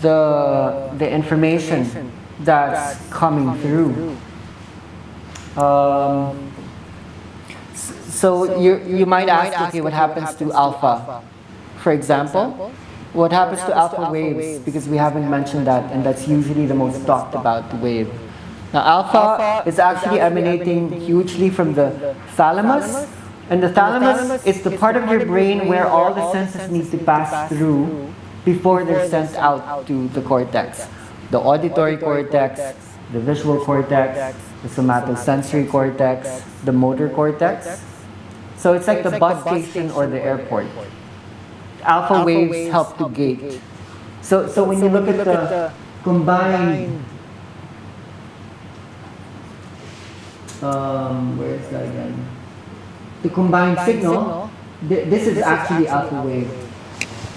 Speaker 1: the information that's coming through. So you might ask, okay, what happens to alpha? For example, what happens to alpha waves? Because we haven't mentioned that, and that's usually the most talked about wave. Now, alpha is actually emanating hugely from the thalamus. And the thalamus is the part of your brain where all the senses need to pass through before they're sent out to the cortex. The auditory cortex, the visual cortex, the somatosensory cortex, the motor cortex. So it's like the bus station or the airport. Alpha waves help to gate. So when you look at the combined, where is that again? The combined signal, this is actually alpha wave.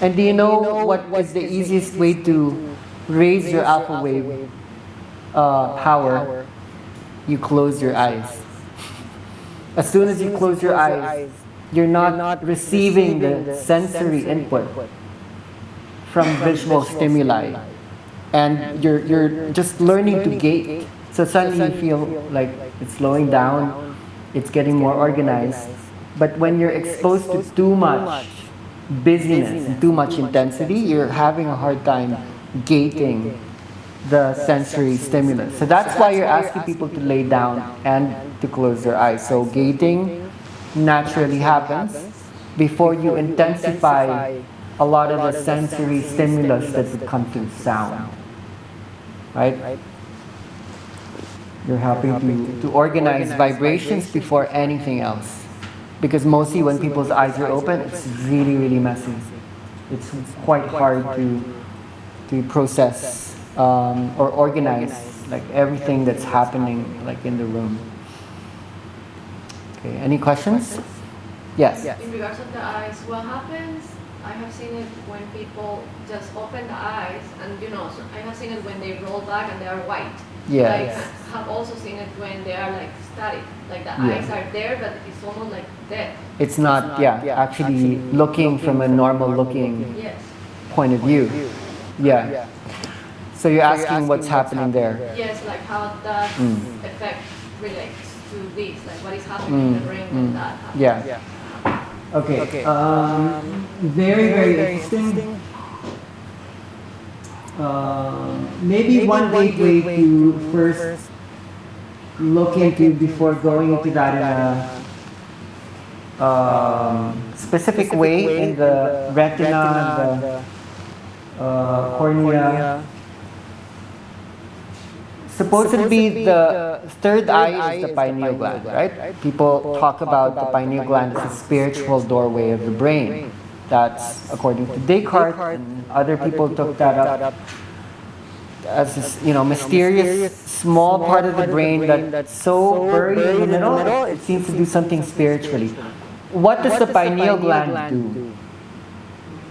Speaker 1: And do you know what is the easiest way to raise your alpha wave power? You close your eyes. As soon as you close your eyes, you're not receiving the sensory input from visual stimuli. And you're just learning to gate. So suddenly you feel like it's slowing down, it's getting more organized. But when you're exposed to too much busyness and too much intensity, you're having a hard time gating the sensory stimulus. So that's why you're asking people to lay down and to close their eyes. So gating naturally happens before you intensify a lot of the sensory stimulus that would come through sound. Right? You're helping to organize vibrations before anything else. Because mostly when people's eyes are open, it's really, really messy. It's quite hard to process or organize like everything that's happening like in the room. Okay, any questions? Yes.
Speaker 7: In regards of the eyes, what happens? I have seen it when people just open the eyes, and so I have seen it when they roll back and they are white.
Speaker 1: Yes.
Speaker 7: I have also seen it when they are like static, like the eyes are there, but it's almost like dead.
Speaker 1: It's not, actually looking from a normal looking.
Speaker 7: Yes.
Speaker 1: point of view. Yeah. So you're asking what's happening there.
Speaker 7: Yes, like how that effect relates to this, like what is happening in the brain when that happens.
Speaker 1: Yeah. Okay. Very, very interesting. Maybe one gateway to first look into before going into that in a specific way in the retina, the cornea. Supposedly the third eye is the pineal gland, right? People talk about the pineal gland as a spiritual doorway of the brain. That's according to Descartes, and other people took that up as this, mysterious small part of the brain that's so buried in the middle, it seems to do something spiritually. What does the pineal gland do?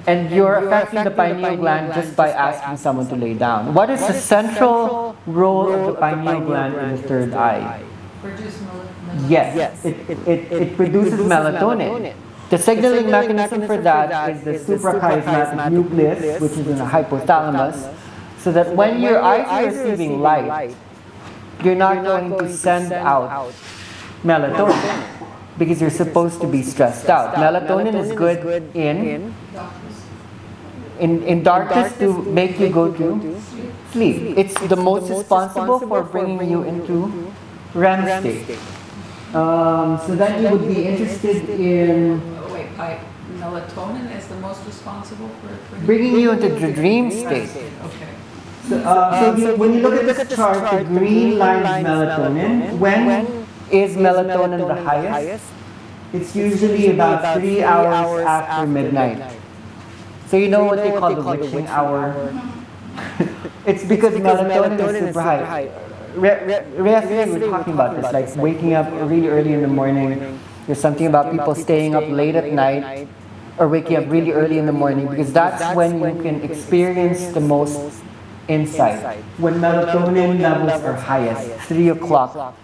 Speaker 1: And you're affecting the pineal gland just by asking someone to lay down. What is the central role of the pineal gland in the third eye?
Speaker 10: Produce melatonin.
Speaker 1: Yes, it produces melatonin. The signaling mechanism for that is the suprachiasmatic nucleus, which is in the hypothalamus, so that when your eyes are receiving light, you're not going to send out melatonin because you're supposed to be stressed out. Melatonin is good in darkness to make you go to sleep. It's the most responsible for bringing you into REM state. So then you would be interested in
Speaker 10: Melatonin is the most responsible for
Speaker 1: bringing you into the dream state.
Speaker 10: Okay.
Speaker 1: So when you look at this chart, the green line is melatonin. When is melatonin the highest? It's usually about 3 hours after midnight. So you know what they call the witching hour? It's because melatonin is super high. Yesterday we were talking about this, like waking up really early in the morning. There's something about people staying up late at night or waking up really early in the morning because that's when you can experience the most insight. When melatonin levels are highest, 3 o'clock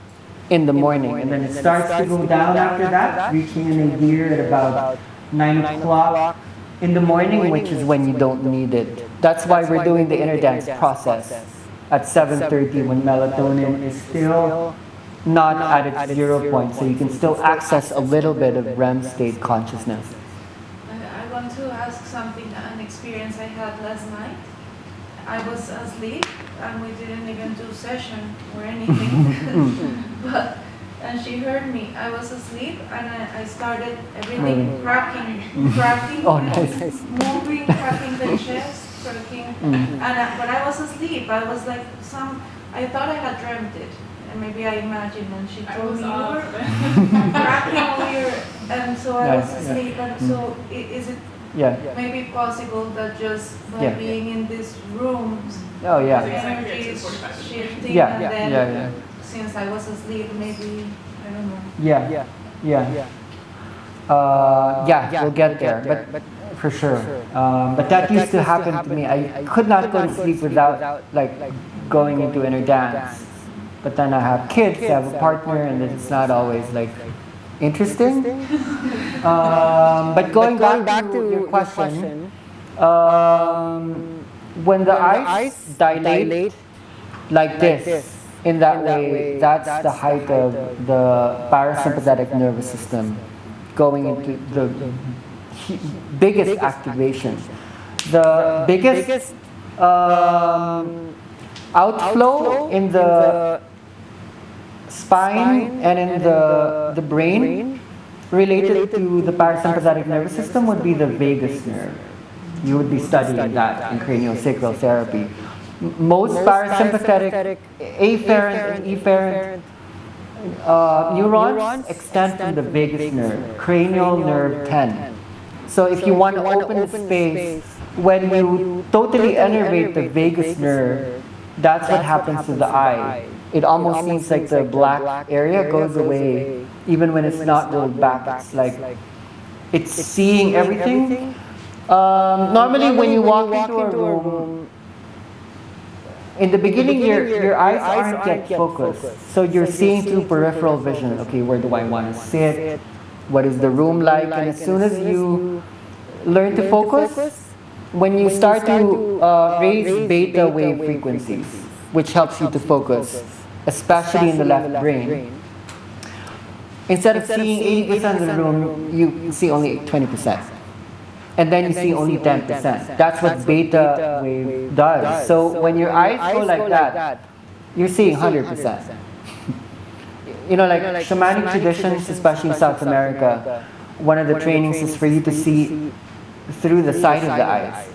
Speaker 1: in the morning, and then it starts to go down after that, reaching a nadir at about 9 o'clock in the morning, which is when you don't need it. That's why we're doing the inner dance process at 7:30 when melatonin is still not at its 0 point, so you can still access a little bit of REM state consciousness.
Speaker 3: I want to ask something, an experience I had last night. I was asleep and we didn't even do session or anything. And she heard me. I was asleep and I started everything cracking,
Speaker 1: Oh, nice.
Speaker 3: moving, cracking the chest, cracking. And when I was asleep, I was like I thought I had dreamt it. And maybe I imagined, and she told me you were cracking all your, and so I was asleep. And so is it maybe possible that just by being in this room,
Speaker 1: Oh
Speaker 3: the
Speaker 1: yeah.
Speaker 3: energy is shifting,
Speaker 1: Yeah,
Speaker 3: and then
Speaker 1: yeah.
Speaker 3: since I was asleep, maybe I don't know.
Speaker 1: Yeah. We'll get there, but for sure. But that used to happen to me. I could not go to sleep without like going into inner dance. But then I have kids, I have a partner, and it's not always like interesting. But going back to your question, when the eyes dilate like this, in that way, that's the height of the parasympathetic nervous system going into the biggest activation. The biggest outflow in the spine and in the brain related to the parasympathetic nervous system would be the vagus nerve. You would be studying that in craniosacral therapy. Most parasympathetic afferent and efferent neurons extend from the vagus nerve, cranial nerve 10. So if you want to open the space, when you totally innervate the vagus nerve, that's what happens to the eye. It almost seems like the black area goes away, even when it's not rolled back. It's like it's seeing everything. Normally, when you walk into a room, in the beginning, your eyes aren't yet focused, so you're seeing through peripheral vision. Okay, where do I want to sit? What is the room like? And as soon as you learn to focus, when you start to raise beta wave frequencies, which helps you to focus, especially in the left brain, instead of seeing 80% of the room, you see only 20%. And then you see only 10%. That's what beta wave does. So when your eyes go like that, you're seeing 100%. You know, like shamanic traditions, especially in South America, one of the trainings is for you to see through the side of the eyes.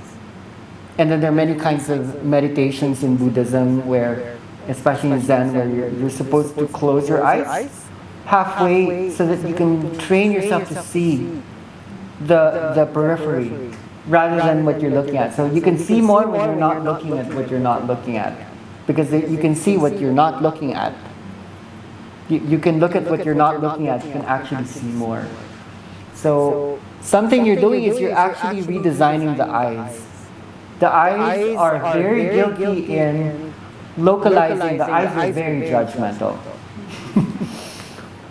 Speaker 1: And then there are many kinds of meditations in Buddhism where, especially in Zen, where you're supposed to close your eyes halfway so that you can train yourself to see the periphery rather than what you're looking at. So you can see more when you're not looking at what you're not looking at, because you can see what you're not looking at. You can look at what you're not looking at, you can actually see more. So something you're doing is you're actually redesigning the eyes. The eyes are very guilty in localizing. The eyes are very judgmental.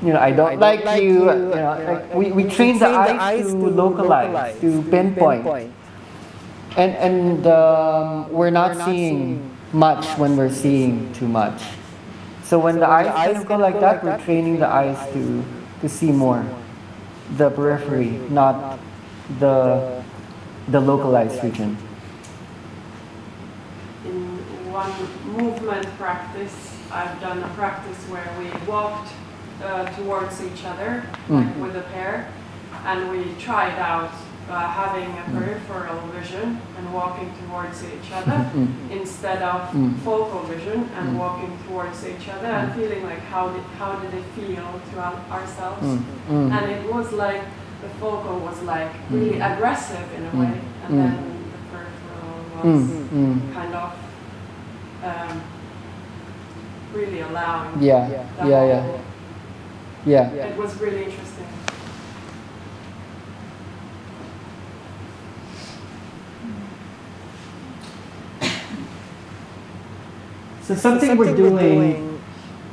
Speaker 1: You know, I don't like you. You know, like we train the eyes to localize, to pinpoint, and we're not seeing much when we're seeing too much. So when the eyes kind of go like that, we're training the eyes to see more, the periphery, not the localized region.
Speaker 4: In one movement practice, I've done a practice where we walked towards each other, like with a pair, and we tried out having a peripheral vision and walking towards each other instead of focal vision and walking towards each other and feeling like how did it feel to ourselves. And it was like the focal was like really aggressive in a way, and then the peripheral was kind of really allowing.
Speaker 1: Yeah.
Speaker 4: It was really interesting.
Speaker 1: So something we're doing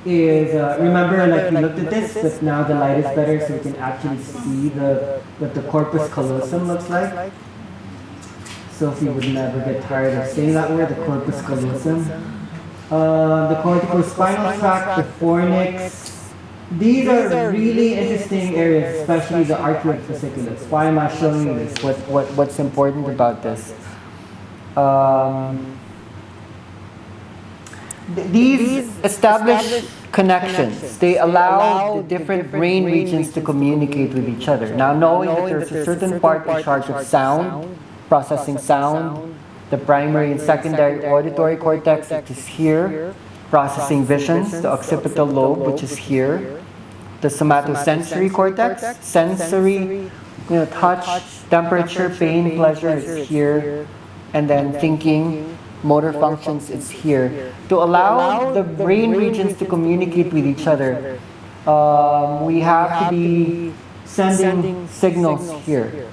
Speaker 1: is, remember, like we looked at this, but now the light is better so we can actually see what the corpus callosum looks like. Sophie would never get tired of saying that word, the corpus callosum. The corticospinal tract, the fornix. These are really interesting areas, especially the arcuate fasciculus. Why am I showing you this? What's important about this? These establish connections. They allow the different brain regions to communicate with each other. Now, knowing that there's a certain part in charge of sound, processing sound, the primary and secondary auditory cortex, which is here, processing visions, the occipital lobe, which is here, the somatosensory cortex, sensory, touch, temperature, pain, pleasure is here, and then thinking, motor functions, it's here. To allow the brain regions to communicate with each other, we have to be sending signals here.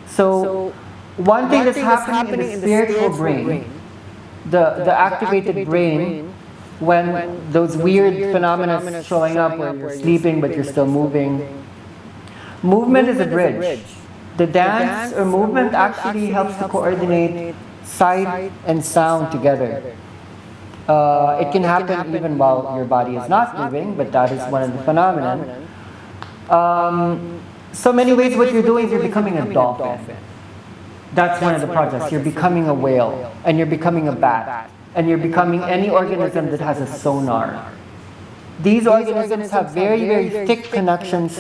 Speaker 1: So one thing that's happening in the spiritual brain, the activated brain, when those weird phenomena showing up where you're sleeping but you're still moving, movement is a bridge. The dance or movement actually helps to coordinate sight and sound together. It can happen even while your body is not moving, but that is one of the phenomena. So many ways what you're doing is you're becoming a dolphin. That's one of the projects. You're becoming a whale, and you're becoming a bat, and you're becoming any organism that has a sonar. These organisms have very, very thick connections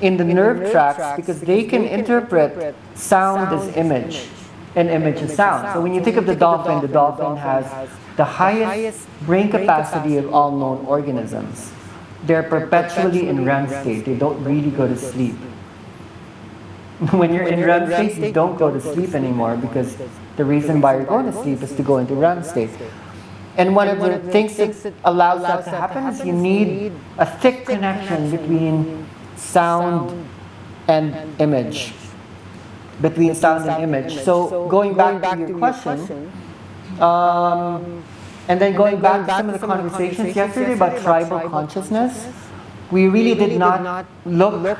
Speaker 1: in the nerve tracts because they can interpret sound as image and image as sound. So when you think of the dolphin has the highest brain capacity of all known organisms. They're perpetually in REM state. They don't really go to sleep. When you're in REM state, you don't go to sleep anymore because the reason why you're going to sleep is to go into REM state. And one of the things that allows that to happen is you need a thick connection between sound and image. Between sound and image. So going back to your question, and then going back to some of the conversations yesterday about tribal consciousness, we really did not look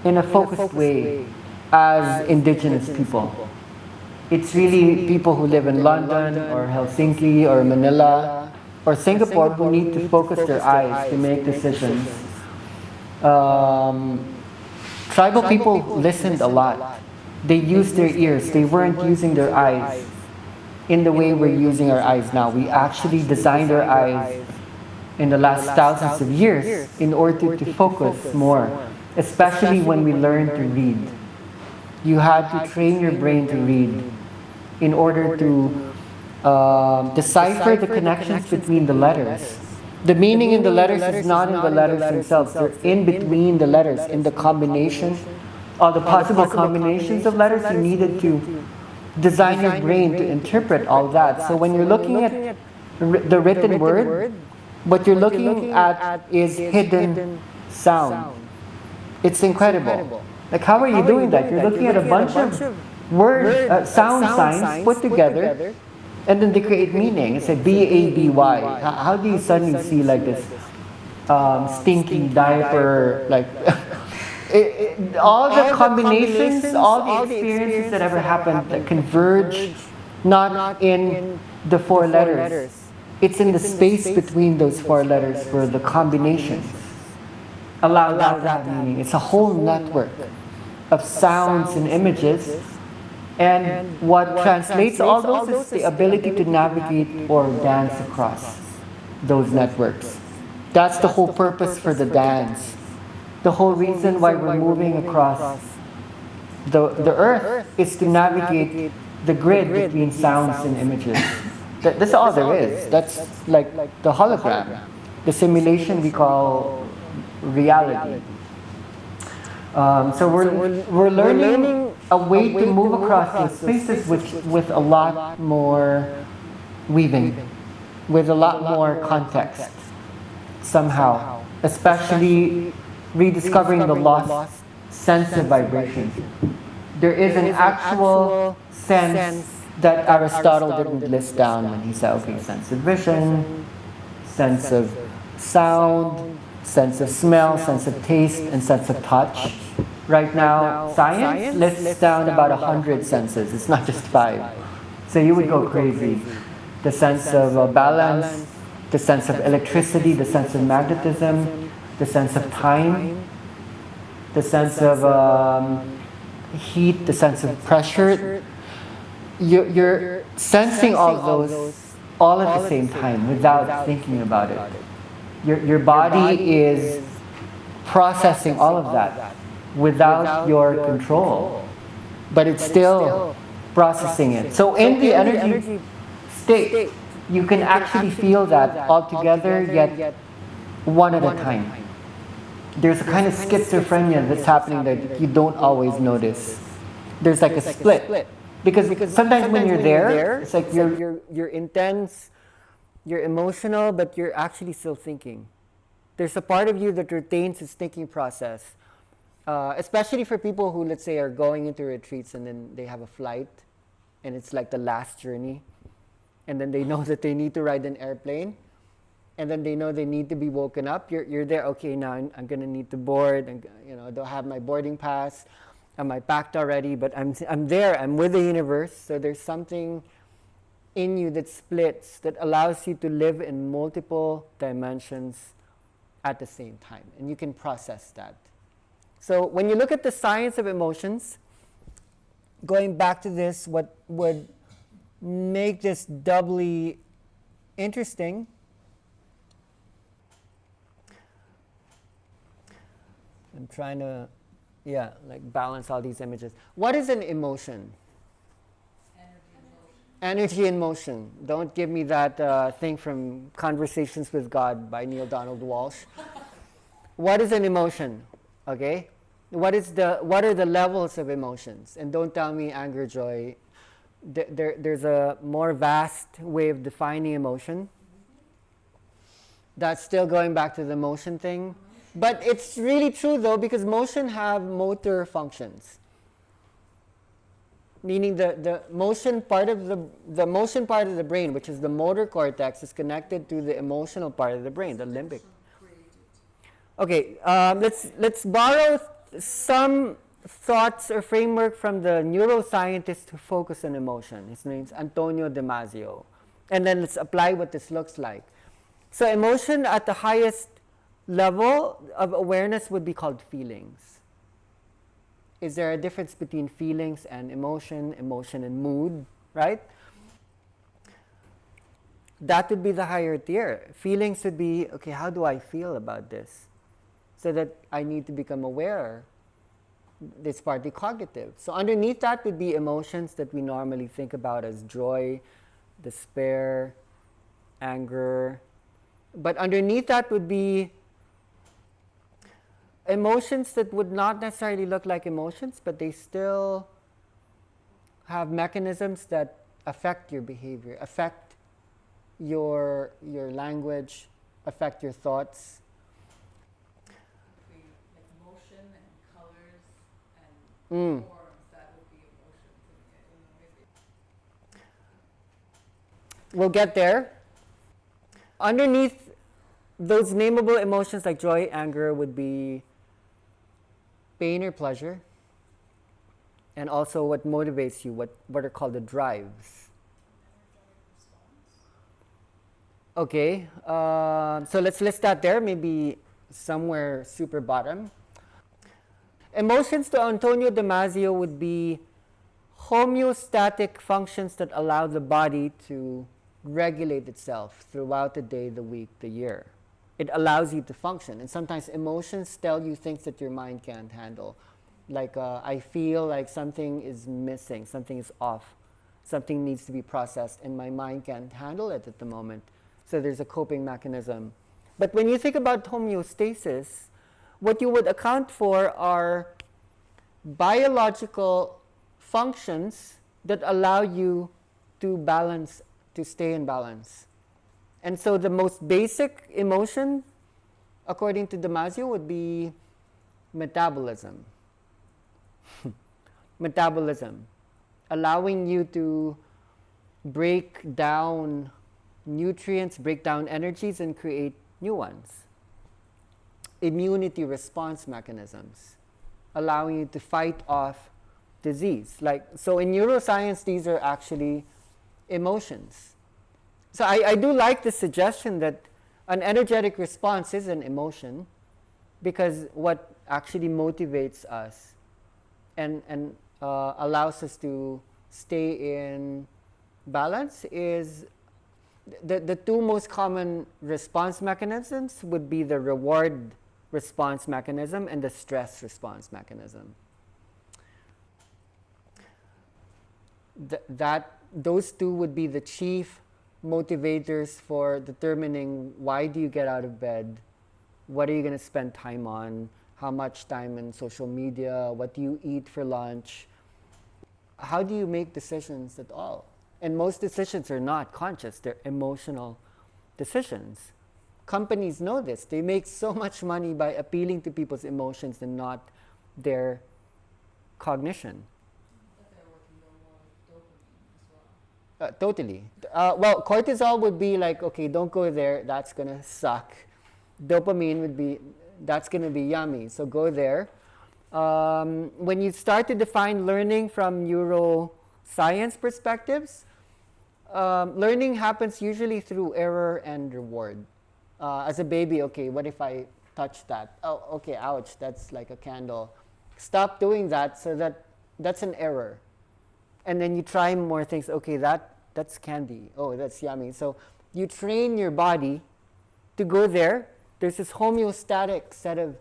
Speaker 1: in a focused way as indigenous people. It's really people who live in London or Helsinki or Manila or Singapore who need to focus their eyes to make decisions. Tribal people listened a lot. They used their ears. They weren't using their eyes in the way we're using our eyes now. We actually designed our eyes in the last thousands of years in order to focus more, especially when we learn to read. You had to train your brain to read in order to decipher the connections between the letters. The meaning in the letters is not in the letters themselves, they're in between the letters, in the combination, all the possible combinations of letters. You needed to design your brain to interpret all that. So when you're looking at the written word, what you're looking at is hidden sound. It's incredible. Like, how are you doing that? You're looking at a bunch of sound signs put together, and then they create meaning. It's like B-A-B-Y. How do you suddenly see like this stinky diaper, like all the combinations, all the experiences that ever happened that converge not in the four letters. It's in the space between those four letters where the combinations allow that to have meaning. It's a whole network of sounds and images. And what translates all those is the ability to navigate or dance across those networks. That's the whole purpose for the dance. The whole reason why we're moving across the earth is to navigate the grid between sounds and images. That's all there is. That's like the hologram, the simulation we call reality. So we're learning a way to move across those spaces with a lot more weaving, with a lot more context, somehow, especially rediscovering the lost sense of vibration. There is an actual sense that Aristotle didn't list down when he said, okay, sense of vision, sense of sound, sense of smell, sense of taste, and sense of touch. Right now, science lists down about 100 senses. It's not just 5. So you would go crazy. The sense of balance, the sense of electricity, the sense of magnetism, the sense of time, the sense of heat, the sense of pressure. You're sensing all those all at the same time without thinking about it. Your body is processing all of that without your control, but it's still processing it. So in the energy state, you can actually feel that all together, yet one at a time. There's a kind of schizophrenia that's happening that you don't always notice. There's like a split. Because sometimes when you're there, it's like you're intense, you're emotional, but you're actually still thinking. There's a part of you that retains its thinking process. Especially for people who, let's say, are going into retreats and then they have a flight and it's like the last journey, and then they know that they need to ride an airplane, and then they know they need to be woken up. You're there, okay, now I'm going to need to board, and I don't have my boarding pass, am I packed already, but I'm there, I'm with the universe. So there's something in you that splits, that allows you to live in multiple dimensions at the same time, and you can process that. So when you look at the science of emotions, going back to this, what would make this doubly interesting I'm trying to, balance all these images. What is an emotion? Energy in motion. Don't give me that thing from Conversations with God by Neil Donald Walsh. What is an emotion? Okay? What are the levels of emotions? And don't tell me anger, joy. There's a more vast way of defining emotion. That's still going back to the motion thing. But it's really true though, because motion have motor functions. Meaning the motion part of the motion part of the brain, which is the motor cortex, is connected to the emotional part of the brain, the limbic. Okay, let's borrow some thoughts or framework from the neuroscientist who focus on emotion. His name's Antonio Damasio. And then let's apply what this looks like. So emotion at the highest level of awareness would be called feelings. Is there a difference between feelings and emotion and mood, right? That would be the higher tier. Feelings would be, okay, how do I feel about this? So that I need to become aware. It's partly cognitive. So underneath that would be emotions that we normally think about as joy, despair, anger. But underneath that would be emotions that would not necessarily look like emotions, but they still have mechanisms that affect your behavior, affect your language, affect your thoughts.
Speaker 10: Between like motion and colors and forms, that would be emotion to me.
Speaker 1: We'll get there. Underneath those nameable emotions like joy, anger would be pain or pleasure, and also what motivates you, what are called the drives. Okay, so let's list that there, maybe somewhere super bottom. Emotions to Antonio Damasio would be homeostatic functions that allow the body to regulate itself throughout the day, the week, the year. It allows you to function. And sometimes emotions tell you things that your mind can't handle. Like, I feel like something is missing, something is off, something needs to be processed, and my mind can't handle it at the moment. So there's a coping mechanism. But when you think about homeostasis, what you would account for are biological functions that allow you to balance, to stay in balance. And so the most basic emotion, according to Damasio, would be metabolism. Metabolism, allowing you to break down nutrients, break down energies, and create new ones. Immunity response mechanisms, allowing you to fight off disease. So in neuroscience, these are actually emotions. So I do like the suggestion that an energetic response is an emotion, because what actually motivates us and allows us to stay in balance is the two most common response mechanisms would be the reward response mechanism and the stress response mechanism. Those two would be the chief motivators for determining why do you get out of bed, what are you going to spend time on, how much time in social media, what do you eat for lunch, how do you make decisions at all. And most decisions are not conscious, they're emotional decisions. Companies know this. They make so much money by appealing to people's emotions and not their cognition.
Speaker 10: But they're working on a lot of dopamine as well.
Speaker 1: Totally. Well, cortisol would be like, okay, don't go there, that's going to suck. Dopamine would be, that's going to be yummy, so go there. When you start to define learning from neuroscience perspectives, learning happens usually through error and reward. As a baby, okay, what if I touch that? Oh, okay, ouch, that's like a candle. Stop doing that, so that's an error. And then you try more things. Okay, that's candy. Oh, that's yummy. So you train your body to go there. There's this homeostatic set of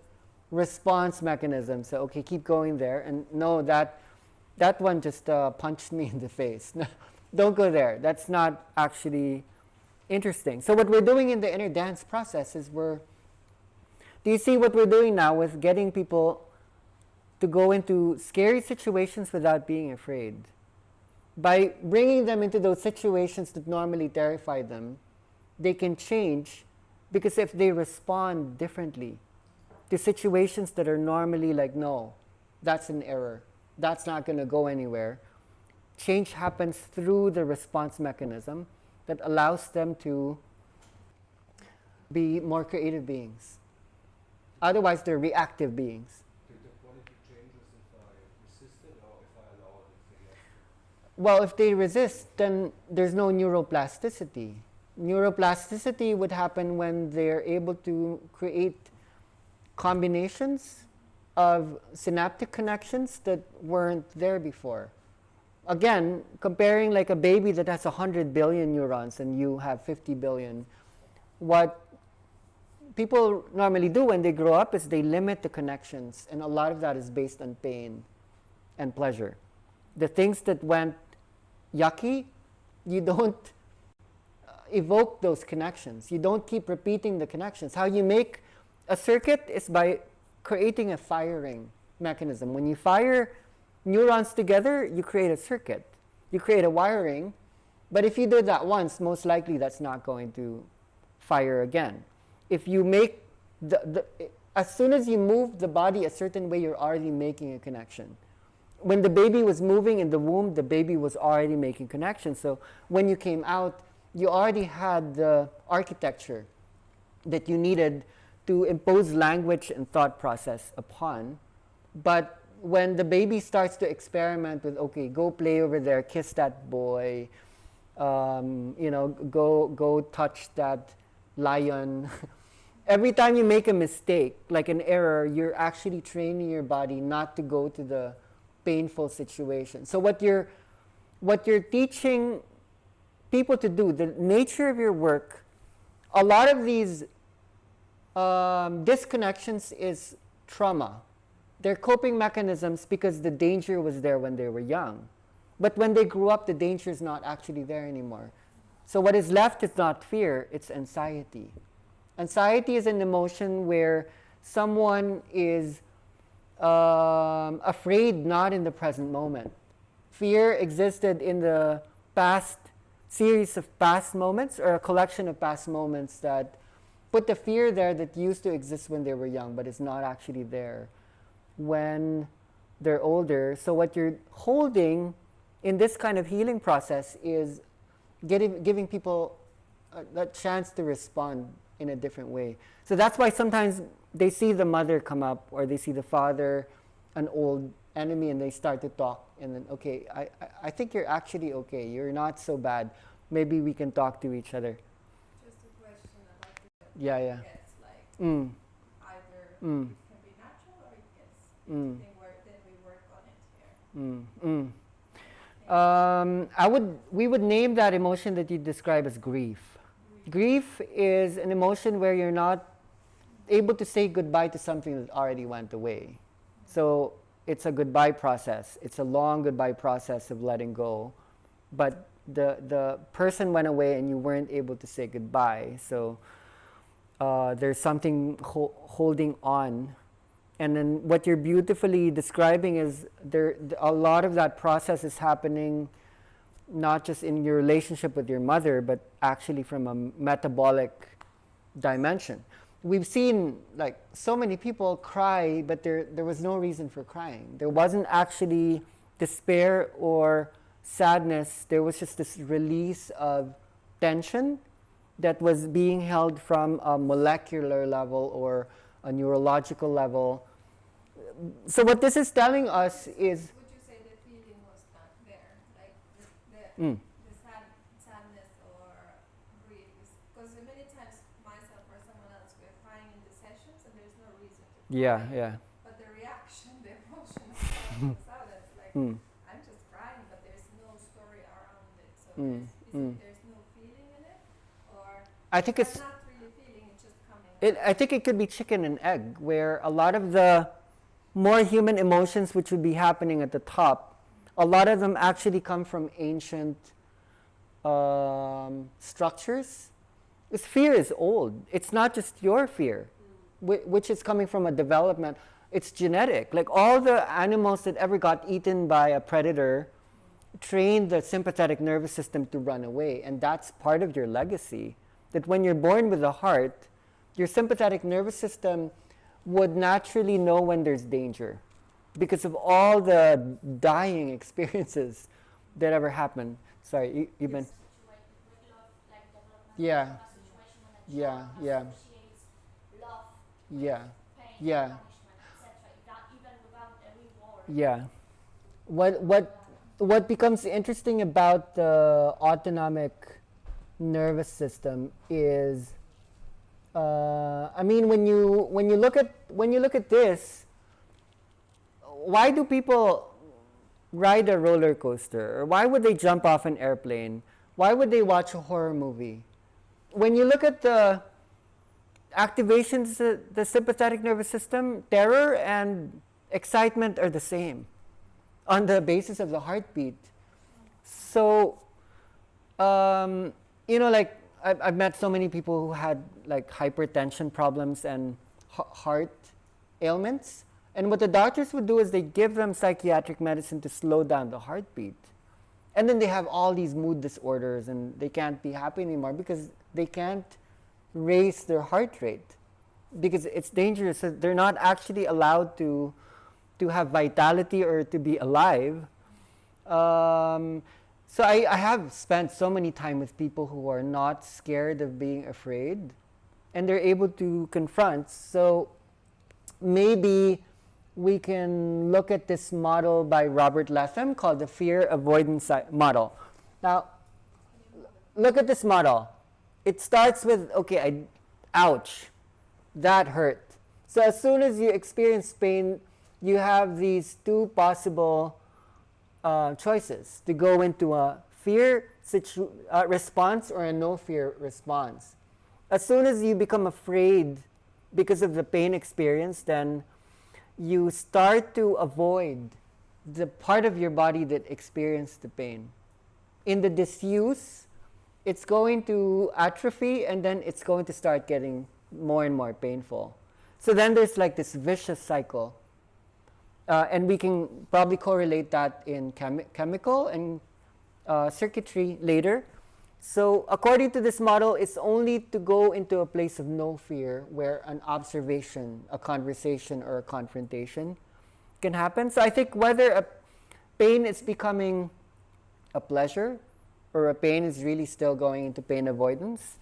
Speaker 1: response mechanisms. So, okay, keep going there. And no, that one just punched me in the face. Don't go there. That's not actually interesting. So what we're doing in the inner dance process is do you see what we're doing now with getting people to go into scary situations without being afraid? By bringing them into those situations that normally terrify them, they can change, because if they respond differently to situations that are normally like, no, that's an error, that's not going to go anywhere, change happens through the response mechanism that allows them to be more creative beings. Otherwise, they're reactive beings.
Speaker 2: The quality changes if I
Speaker 1: Well, if they resist, then there's no neuroplasticity. Neuroplasticity would happen when they're able to create combinations of synaptic connections that weren't there before. Again, comparing like a baby that has 100 billion neurons and you have 50 billion, what people normally do when they grow up is they limit the connections, and a lot of that is based on pain and pleasure. The things that went yucky, you don't evoke those connections. You don't keep repeating the connections. How you make a circuit is by creating a firing mechanism. When you fire neurons together, you create a circuit. You create a wiring, but if you do that once, most likely that's not going to fire again. If you make as soon as you move the body a certain way, you're already making a connection. When the baby was moving in the womb, the baby was already making connections. So when you came out, you already had the architecture that you needed to impose language and thought process upon. But when the baby starts to experiment with, okay, go play over there, kiss that boy, go touch that lion. Every time you make a mistake, like an error, you're actually training your body not to go to the painful situation. So what you're teaching people to do, the nature of your work, a lot of these disconnections is trauma. They're coping mechanisms because the danger was there when they were young. But when they grew up, the danger is not actually there anymore. So what is left is not fear, it's anxiety. Anxiety is an emotion where someone is afraid not in the present moment. Fear existed in the past series of past moments, or a collection of past moments that put the fear there that used to exist when they were young, but is not actually there when they're older. So what you're holding in this kind of healing process is giving people a chance to respond in a different way. So that's why sometimes they see the mother come up, or they see the father, an old enemy, and they start to talk, and then, okay, I think you're actually okay, you're not so bad, maybe we can talk to each other.
Speaker 5: Just a question about the
Speaker 1: Yeah.
Speaker 5: gets like either it can be natural or it gets then we work on it here.
Speaker 1: We would name that emotion that you describe as grief. Grief is an emotion where you're not able to say goodbye to something that already went away. So it's a goodbye process. It's a long goodbye process of letting go. But the person went away and you weren't able to say goodbye. So there's something holding on. And then what you're beautifully describing is a lot of that process is happening not just in your relationship with your mother, but actually from a metabolic dimension. We've seen like so many people cry, but there was no reason for crying. There wasn't actually despair or sadness. There was just this release of tension that was being held from a molecular level or a neurological level. So what this is telling us is,
Speaker 5: Would you say the feeling was not there, like the sadness or grief? Because many times myself or someone else, we're crying in the sessions and there's no reason to cry.
Speaker 1: yeah.
Speaker 5: But the reaction, the emotion comes out. It's like I'm just crying, but there's no story around it. So there's no feeling in it, or
Speaker 1: I think it's
Speaker 5: not really feeling, it's just coming.
Speaker 1: I think it could be chicken and egg, where a lot of the more human emotions which would be happening at the top, a lot of them actually come from ancient structures. This fear is old. It's not just your fear, which is coming from a development. It's genetic. Like all the animals that ever got eaten by a predator trained the sympathetic nervous system to run away. And that's part of your legacy. That when you're born with a heart, your sympathetic nervous system would naturally know when there's danger because of all the dying experiences that ever happened. Sorry, you've been... Yeah. Yeah. Yeah. What what becomes interesting about the autonomic nervous system is, I mean, when you look at this, why do people ride a roller coaster? Or why would they jump off an airplane? Why would they watch a horror movie? When you look at the activations, the sympathetic nervous system, terror and excitement are the same on the basis of the heartbeat. So, like I've met so many people who had like hypertension problems and heart ailments. And what the doctors would do is they give them psychiatric medicine to slow down the heartbeat. And then they have all these mood disorders and they can't be happy anymore because they can't raise their heart rate because it's dangerous. So they're not actually allowed to have vitality or to be alive. So I have spent so many time with people who are not scared of being afraid and they're able to confront. So maybe we can look at this model by Robert Latham called the fear avoidance model. Now, look at this model. It starts with, okay, ouch, that hurt. So as soon as you experience pain, you have these two possible choices to go into a fear response or a no fear response. As soon as you become afraid because of the pain experience, then you start to avoid the part of your body that experienced the pain. In the disuse, it's going to atrophy and then it's going to start getting more and more painful. So then there's like this vicious cycle. And we can probably correlate that in chemical and circuitry later. So according to this model, it's only to go into a place of no fear where an observation, a conversation, or a confrontation can happen. So I think whether a pain is becoming a pleasure or a pain is really still going into pain avoidance,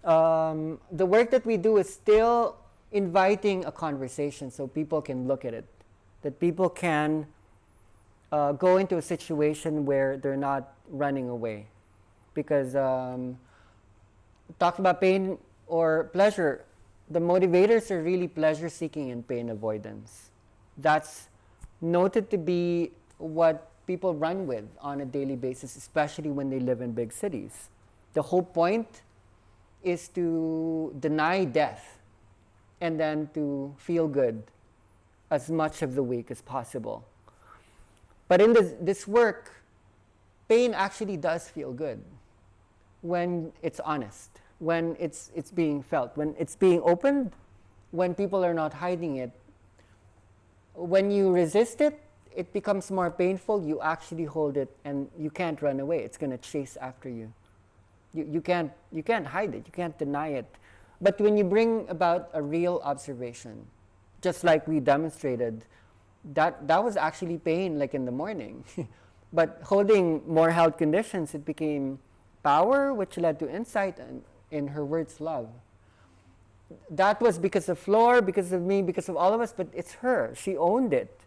Speaker 1: the work that we do is still inviting a conversation so people can look at it, that people can go into a situation where they're not running away. Because talking about pain or pleasure, the motivators are really pleasure seeking and pain avoidance. That's noted to be what people run with on a daily basis, especially when they live in big cities. The whole point is to deny death and then to feel good as much of the week as possible. But in this work, pain actually does feel good when it's honest, when it's being felt, when it's being opened, when people are not hiding it. When you resist it, it becomes more painful. You actually hold it and you can't run away. It's going to chase after you. You can't hide it. You can't deny it. But when you bring about a real observation, just like we demonstrated, that was actually pain like in the morning. But holding more health conditions, it became power, which led to insight, and in her words, love. That was because of Flor, because of me, because of all of us, but it's her. She owned it.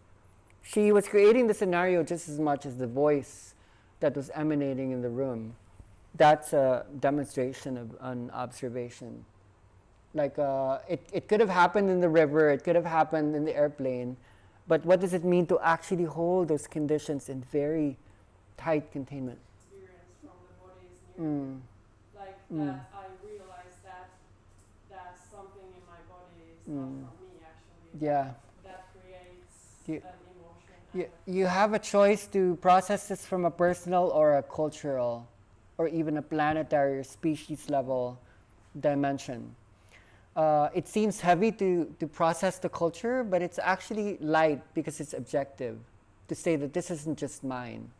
Speaker 1: She was creating the scenario just as much as the voice that was emanating in the room. That's a demonstration of an observation. Like, it could have happened in the river, it could have happened in the airplane, but what does it mean to actually hold those conditions in very tight containment?
Speaker 4: Experience from the body is new. Like that I realized that something in my body is not from me actually.
Speaker 1: Yeah.
Speaker 4: That creates an emotion.
Speaker 1: You have a choice to process this from a personal or a cultural or even a planetary or species level dimension. It seems heavy to process the culture, but it's actually light because it's objective. To say that this isn't just mine,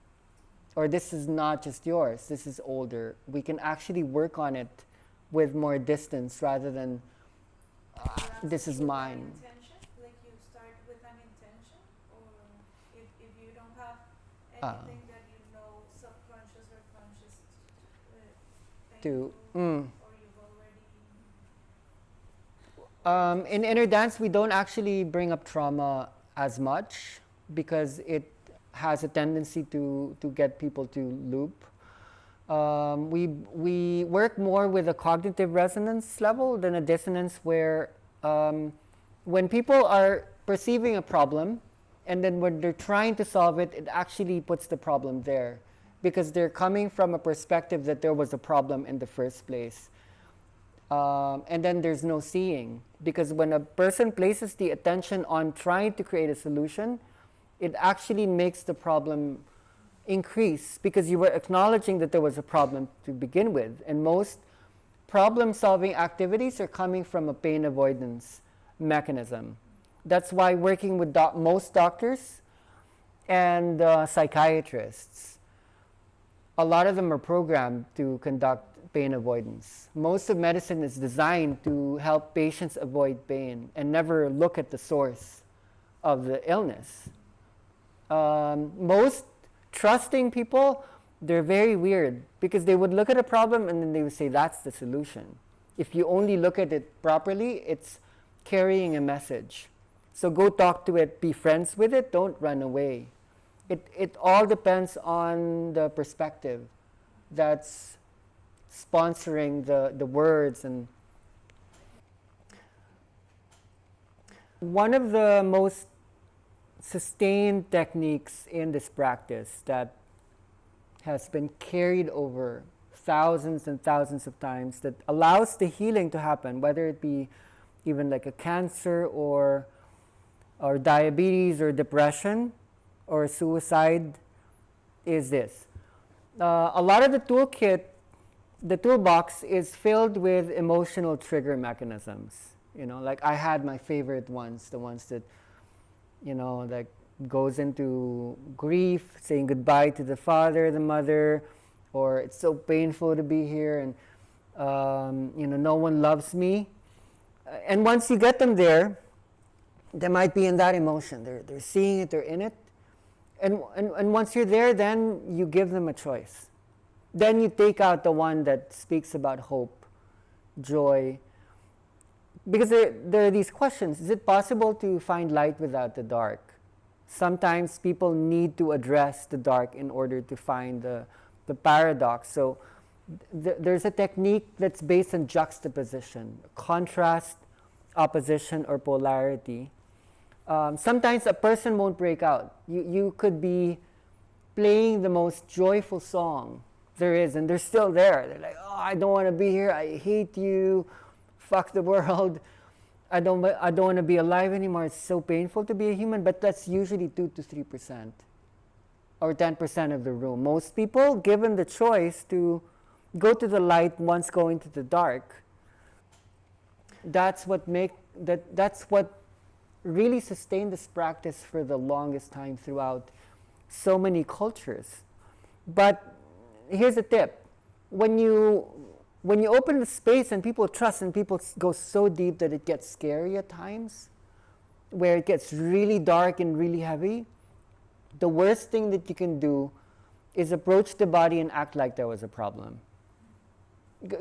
Speaker 1: or this is not just yours, this is older. We can actually work on it with more distance rather than this is mine.
Speaker 3: Intention? Like you start with an intention? Or if you don't have anything that you know, subconscious or conscious,
Speaker 1: To
Speaker 3: painful, or you've already...
Speaker 1: in inner dance, we don't actually bring up trauma as much because has a tendency to get people to loop. We work more with a cognitive resonance level than a dissonance where when people are perceiving a problem and then when they're trying to solve it, it actually puts the problem there because they're coming from a perspective that there was a problem in the first place. And then there's no seeing because when a person places the attention on trying to create a solution, it actually makes the problem increase because you were acknowledging that there was a problem to begin with. And most problem-solving activities are coming from a pain avoidance mechanism. That's why working with most doctors and psychiatrists, a lot of them are programmed to conduct pain avoidance. Most of medicine is designed to help patients avoid pain and never look at the source of the illness. Most trusting people, they're very weird because they would look at a problem and then they would say that's the solution. If you only look at it properly, it's carrying a message. So go talk to it, be friends with it, don't run away. It all depends on the perspective that's sponsoring the words. And one of the most sustained techniques in this practice that has been carried over thousands and thousands of times that allows the healing to happen, whether it be even like a cancer or diabetes or depression or suicide, is this. A lot of the toolbox is filled with emotional trigger mechanisms. Like I had my favorite ones, the ones that like goes into grief, saying goodbye to the father, the mother, or it's so painful to be here and no one loves me. And once you get them there, they might be in that emotion. They're seeing it, they're in it. And once you're there, then you give them a choice. Then you take out the one that speaks about hope, joy. Because there are these questions. Is it possible to find light without the dark? Sometimes people need to address the dark in order to find the paradox. So there's a technique that's based on juxtaposition, contrast, opposition, or polarity. Sometimes a person won't break out. You could be playing the most joyful song there is, and they're still there. They're like, oh, I don't want to be here. I hate you. Fuck the world. I don't want to be alive anymore. It's so painful to be a human. But that's usually 2 to 3% or 10% of the room. Most people, given the choice to go to the light once going to the dark, that's what really sustained this practice for the longest time throughout so many cultures. But here's a tip. When you open the space and people trust and people go so deep that it gets scary at times, where it gets really dark and really heavy, the worst thing that you can do is approach the body and act like there was a problem.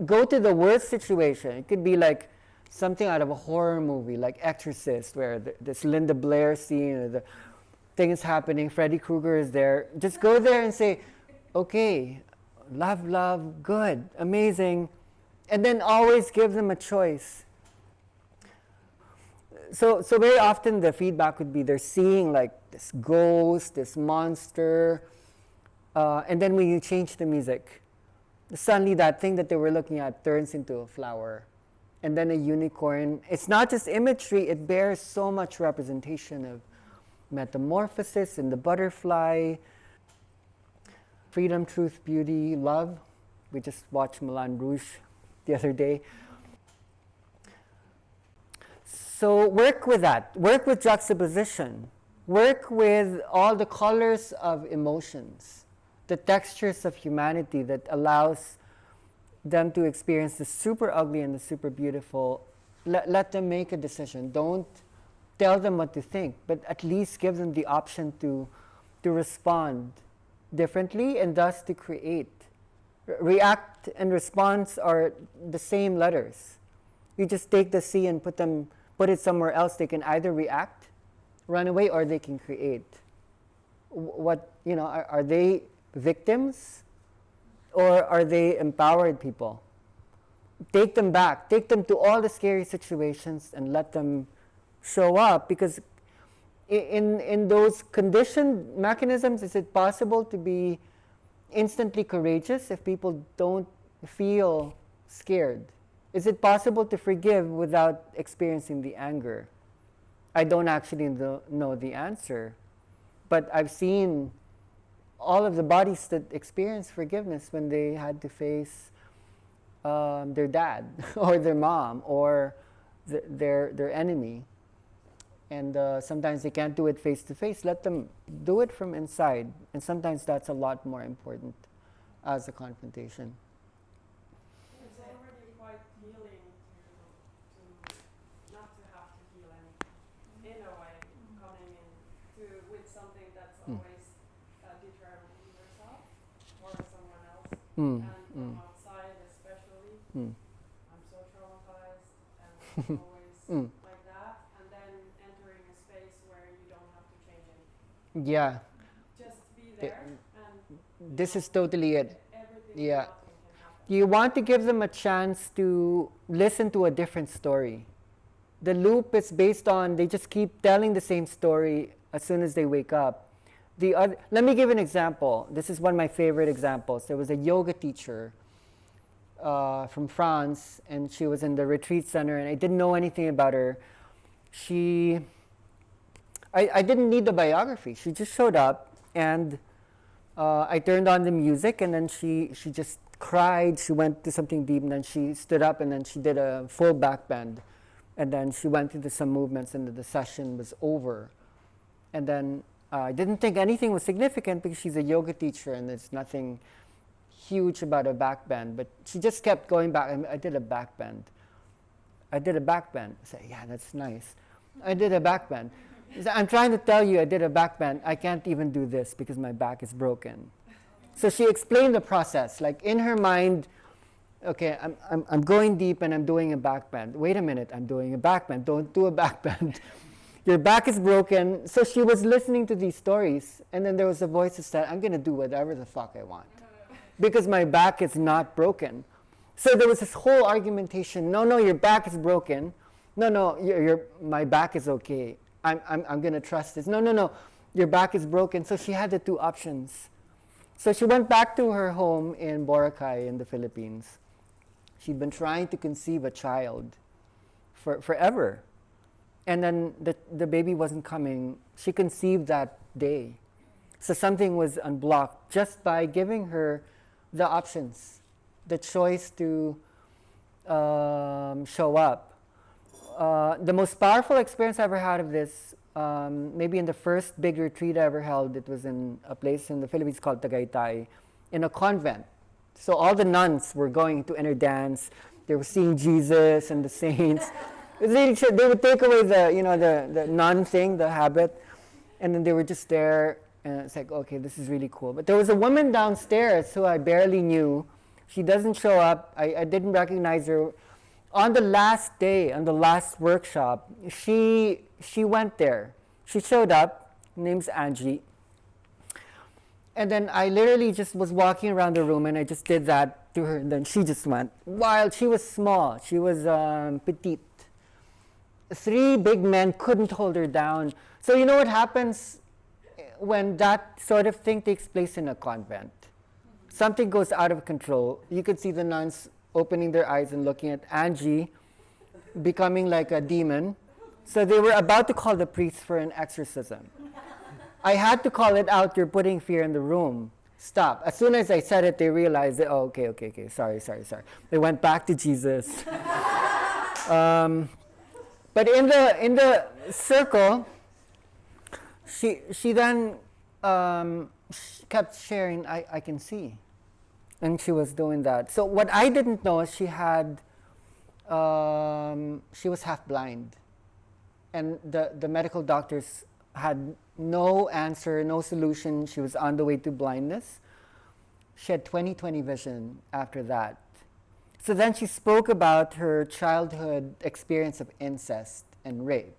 Speaker 1: Go to the worst situation. It could be like something out of a horror movie, like Exorcist, where this Linda Blair scene, or the thing is happening, Freddy Krueger is there. Just go there and say, okay, love, good, amazing. And then always give them a choice. So very often the feedback would be they're seeing like this ghost, this monster, and then when you change the music, suddenly that thing that they were looking at turns into a flower. And then a unicorn. It's not just imagery, it bears so much representation of metamorphosis and the butterfly, freedom, truth, beauty, love. We just watched Moulin Rouge the other day. So work with that. Work with juxtaposition. Work with all the colors of emotions, the textures of humanity that allows them to experience the super ugly and the super beautiful. Let them make a decision. Don't tell them what to think, but at least give them the option to respond differently and thus to create. React and response are the same letters. You just take the C and put it somewhere else. They can either react, run away, or they can create. what, are they victims or are they empowered people? Take them back, take them to all the scary situations and let them show up, because in those conditioned mechanisms, is it possible to be instantly courageous if people don't feel scared? Is it possible to forgive without experiencing the anger? I don't actually know the answer, but I've seen all of the bodies that experience forgiveness when they had to face their dad or their mom or their enemy. And sometimes they can't do it face to face. Let them do it from inside. And sometimes that's a lot more important as a confrontation.
Speaker 4: It's already quite healing to not to have to heal anything. In a way, coming in with something that's always determined in yourself or someone else. And from outside especially, I'm so traumatized and always like that. And then entering a space where you don't have to change anything.
Speaker 1: Yeah.
Speaker 4: Just be there and
Speaker 1: This is totally it.
Speaker 4: everything
Speaker 1: Yeah.
Speaker 4: nothing can happen.
Speaker 1: You want to give them a chance to listen to a different story. The loop is based on they just keep telling the same story as soon as they wake up. Let me give an example. This is one of my favorite examples. There was a yoga teacher from France, and she was in the retreat center, and I didn't know anything about her. I didn't need the biography. She just showed up, and I turned on the music, and then she just cried. She went to something deep, and then she stood up, and then she did a full back bend. And then she went into some movements, and the session was over. And then I didn't think anything was significant because she's a yoga teacher, and there's nothing huge about a back bend. But she just kept going back. I did a back bend. I said, yeah, that's nice. I did a back bend. I'm trying to tell you I did a back bend. I can't even do this because my back is broken. So she explained the process. Like in her mind, okay, I'm going deep and I'm doing a back bend. Wait a minute, I'm doing a back bend. Don't do a back bend. Your back is broken. So she was listening to these stories, and then there was a voice that said, I'm going to do whatever the fuck I want because my back is not broken. So there was this whole argumentation. No, your back is broken. No, my back is okay. I'm going to trust this. No, your back is broken. So she had the two options. So she went back to her home in Boracay in the Philippines. She'd been trying to conceive a child forever. And then the baby wasn't coming. She conceived that day. So something was unblocked just by giving her the options, the choice to show up. The most powerful experience I ever had of this, maybe in the first big retreat I ever held, it was in a place in the Philippines called Tagaytay, in a convent. So all the nuns were going to inner dance. They were seeing Jesus and the saints. They would take away the nun thing, the habit, and then they were just there, and it's like, okay, this is really cool. But there was a woman downstairs who I barely knew. She doesn't show up. I didn't recognize her. On the last day, on the last workshop, she went there. She showed up. Her name's Angie. And then I literally just was walking around the room, and I just did that to her, and then she just went wild. She was small. She was petite. 3 big men couldn't hold her down. So you know what happens when that sort of thing takes place in a convent? Something goes out of control. You could see the nuns opening their eyes and looking at Angie becoming like a demon. So they were about to call the priest for an exorcism. I had to call it out, you're putting fear in the room. Stop. As soon as I said it, they realized that, oh, okay, sorry. They went back to Jesus. But in the circle, she then she kept sharing, I can see. And she was doing that. So what I didn't know is she was half blind. And the medical doctors had no answer, no solution. She was on the way to blindness. She had 20/20 vision after that. So then she spoke about her childhood experience of incest and rape.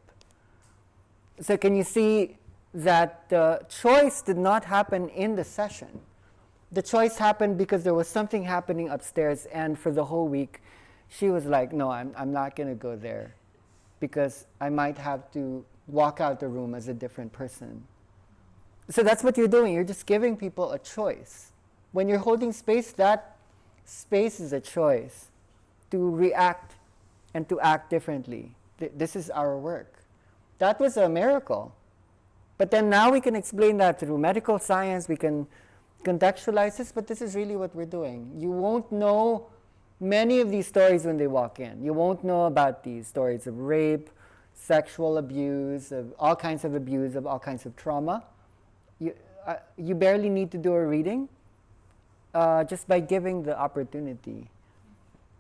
Speaker 1: So can you see that the choice did not happen in the session. The choice happened because there was something happening upstairs, and for the whole week, she was like, no, I'm not going to go there because I might have to walk out the room as a different person. So that's what you're doing. You're just giving people a choice. When you're holding space, that space is a choice to react and to act differently. This is our work. That was a miracle. But then now we can explain that through medical science. We can contextualize this, but this is really what we're doing. You won't know many of these stories when they walk in. You won't know about these stories of rape, sexual abuse, of all kinds of abuse, of all kinds of trauma. You barely need to do a reading just by giving the opportunity.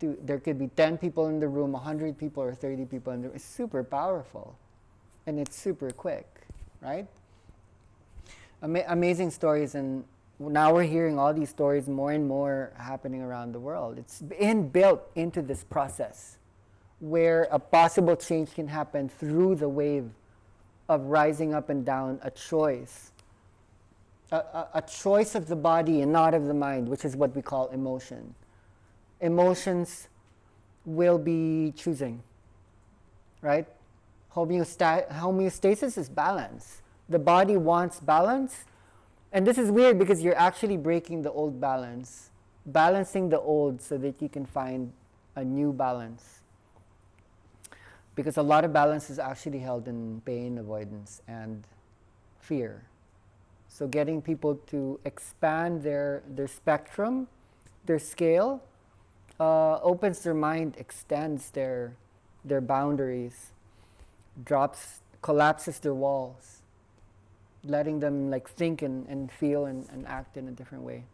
Speaker 1: There could be 10 people in the room, 100 people or 30 people in the room. It's super powerful and it's super quick, right? Amazing stories, and now we're hearing all these stories more and more happening around the world. It's inbuilt into this process where a possible change can happen through the wave of rising up and down, a choice. A choice of the body and not of the mind, which is what we call emotion. Emotions will be choosing, right? Homeostasis is balance. The body wants balance. And this is weird because you're actually breaking the old balance, balancing the old so that you can find a new balance. Because a lot of balance is actually held in pain avoidance and fear. So getting people to expand their spectrum, their scale, opens their mind, extends their boundaries, collapses their walls, letting them like think and feel and act in a different way.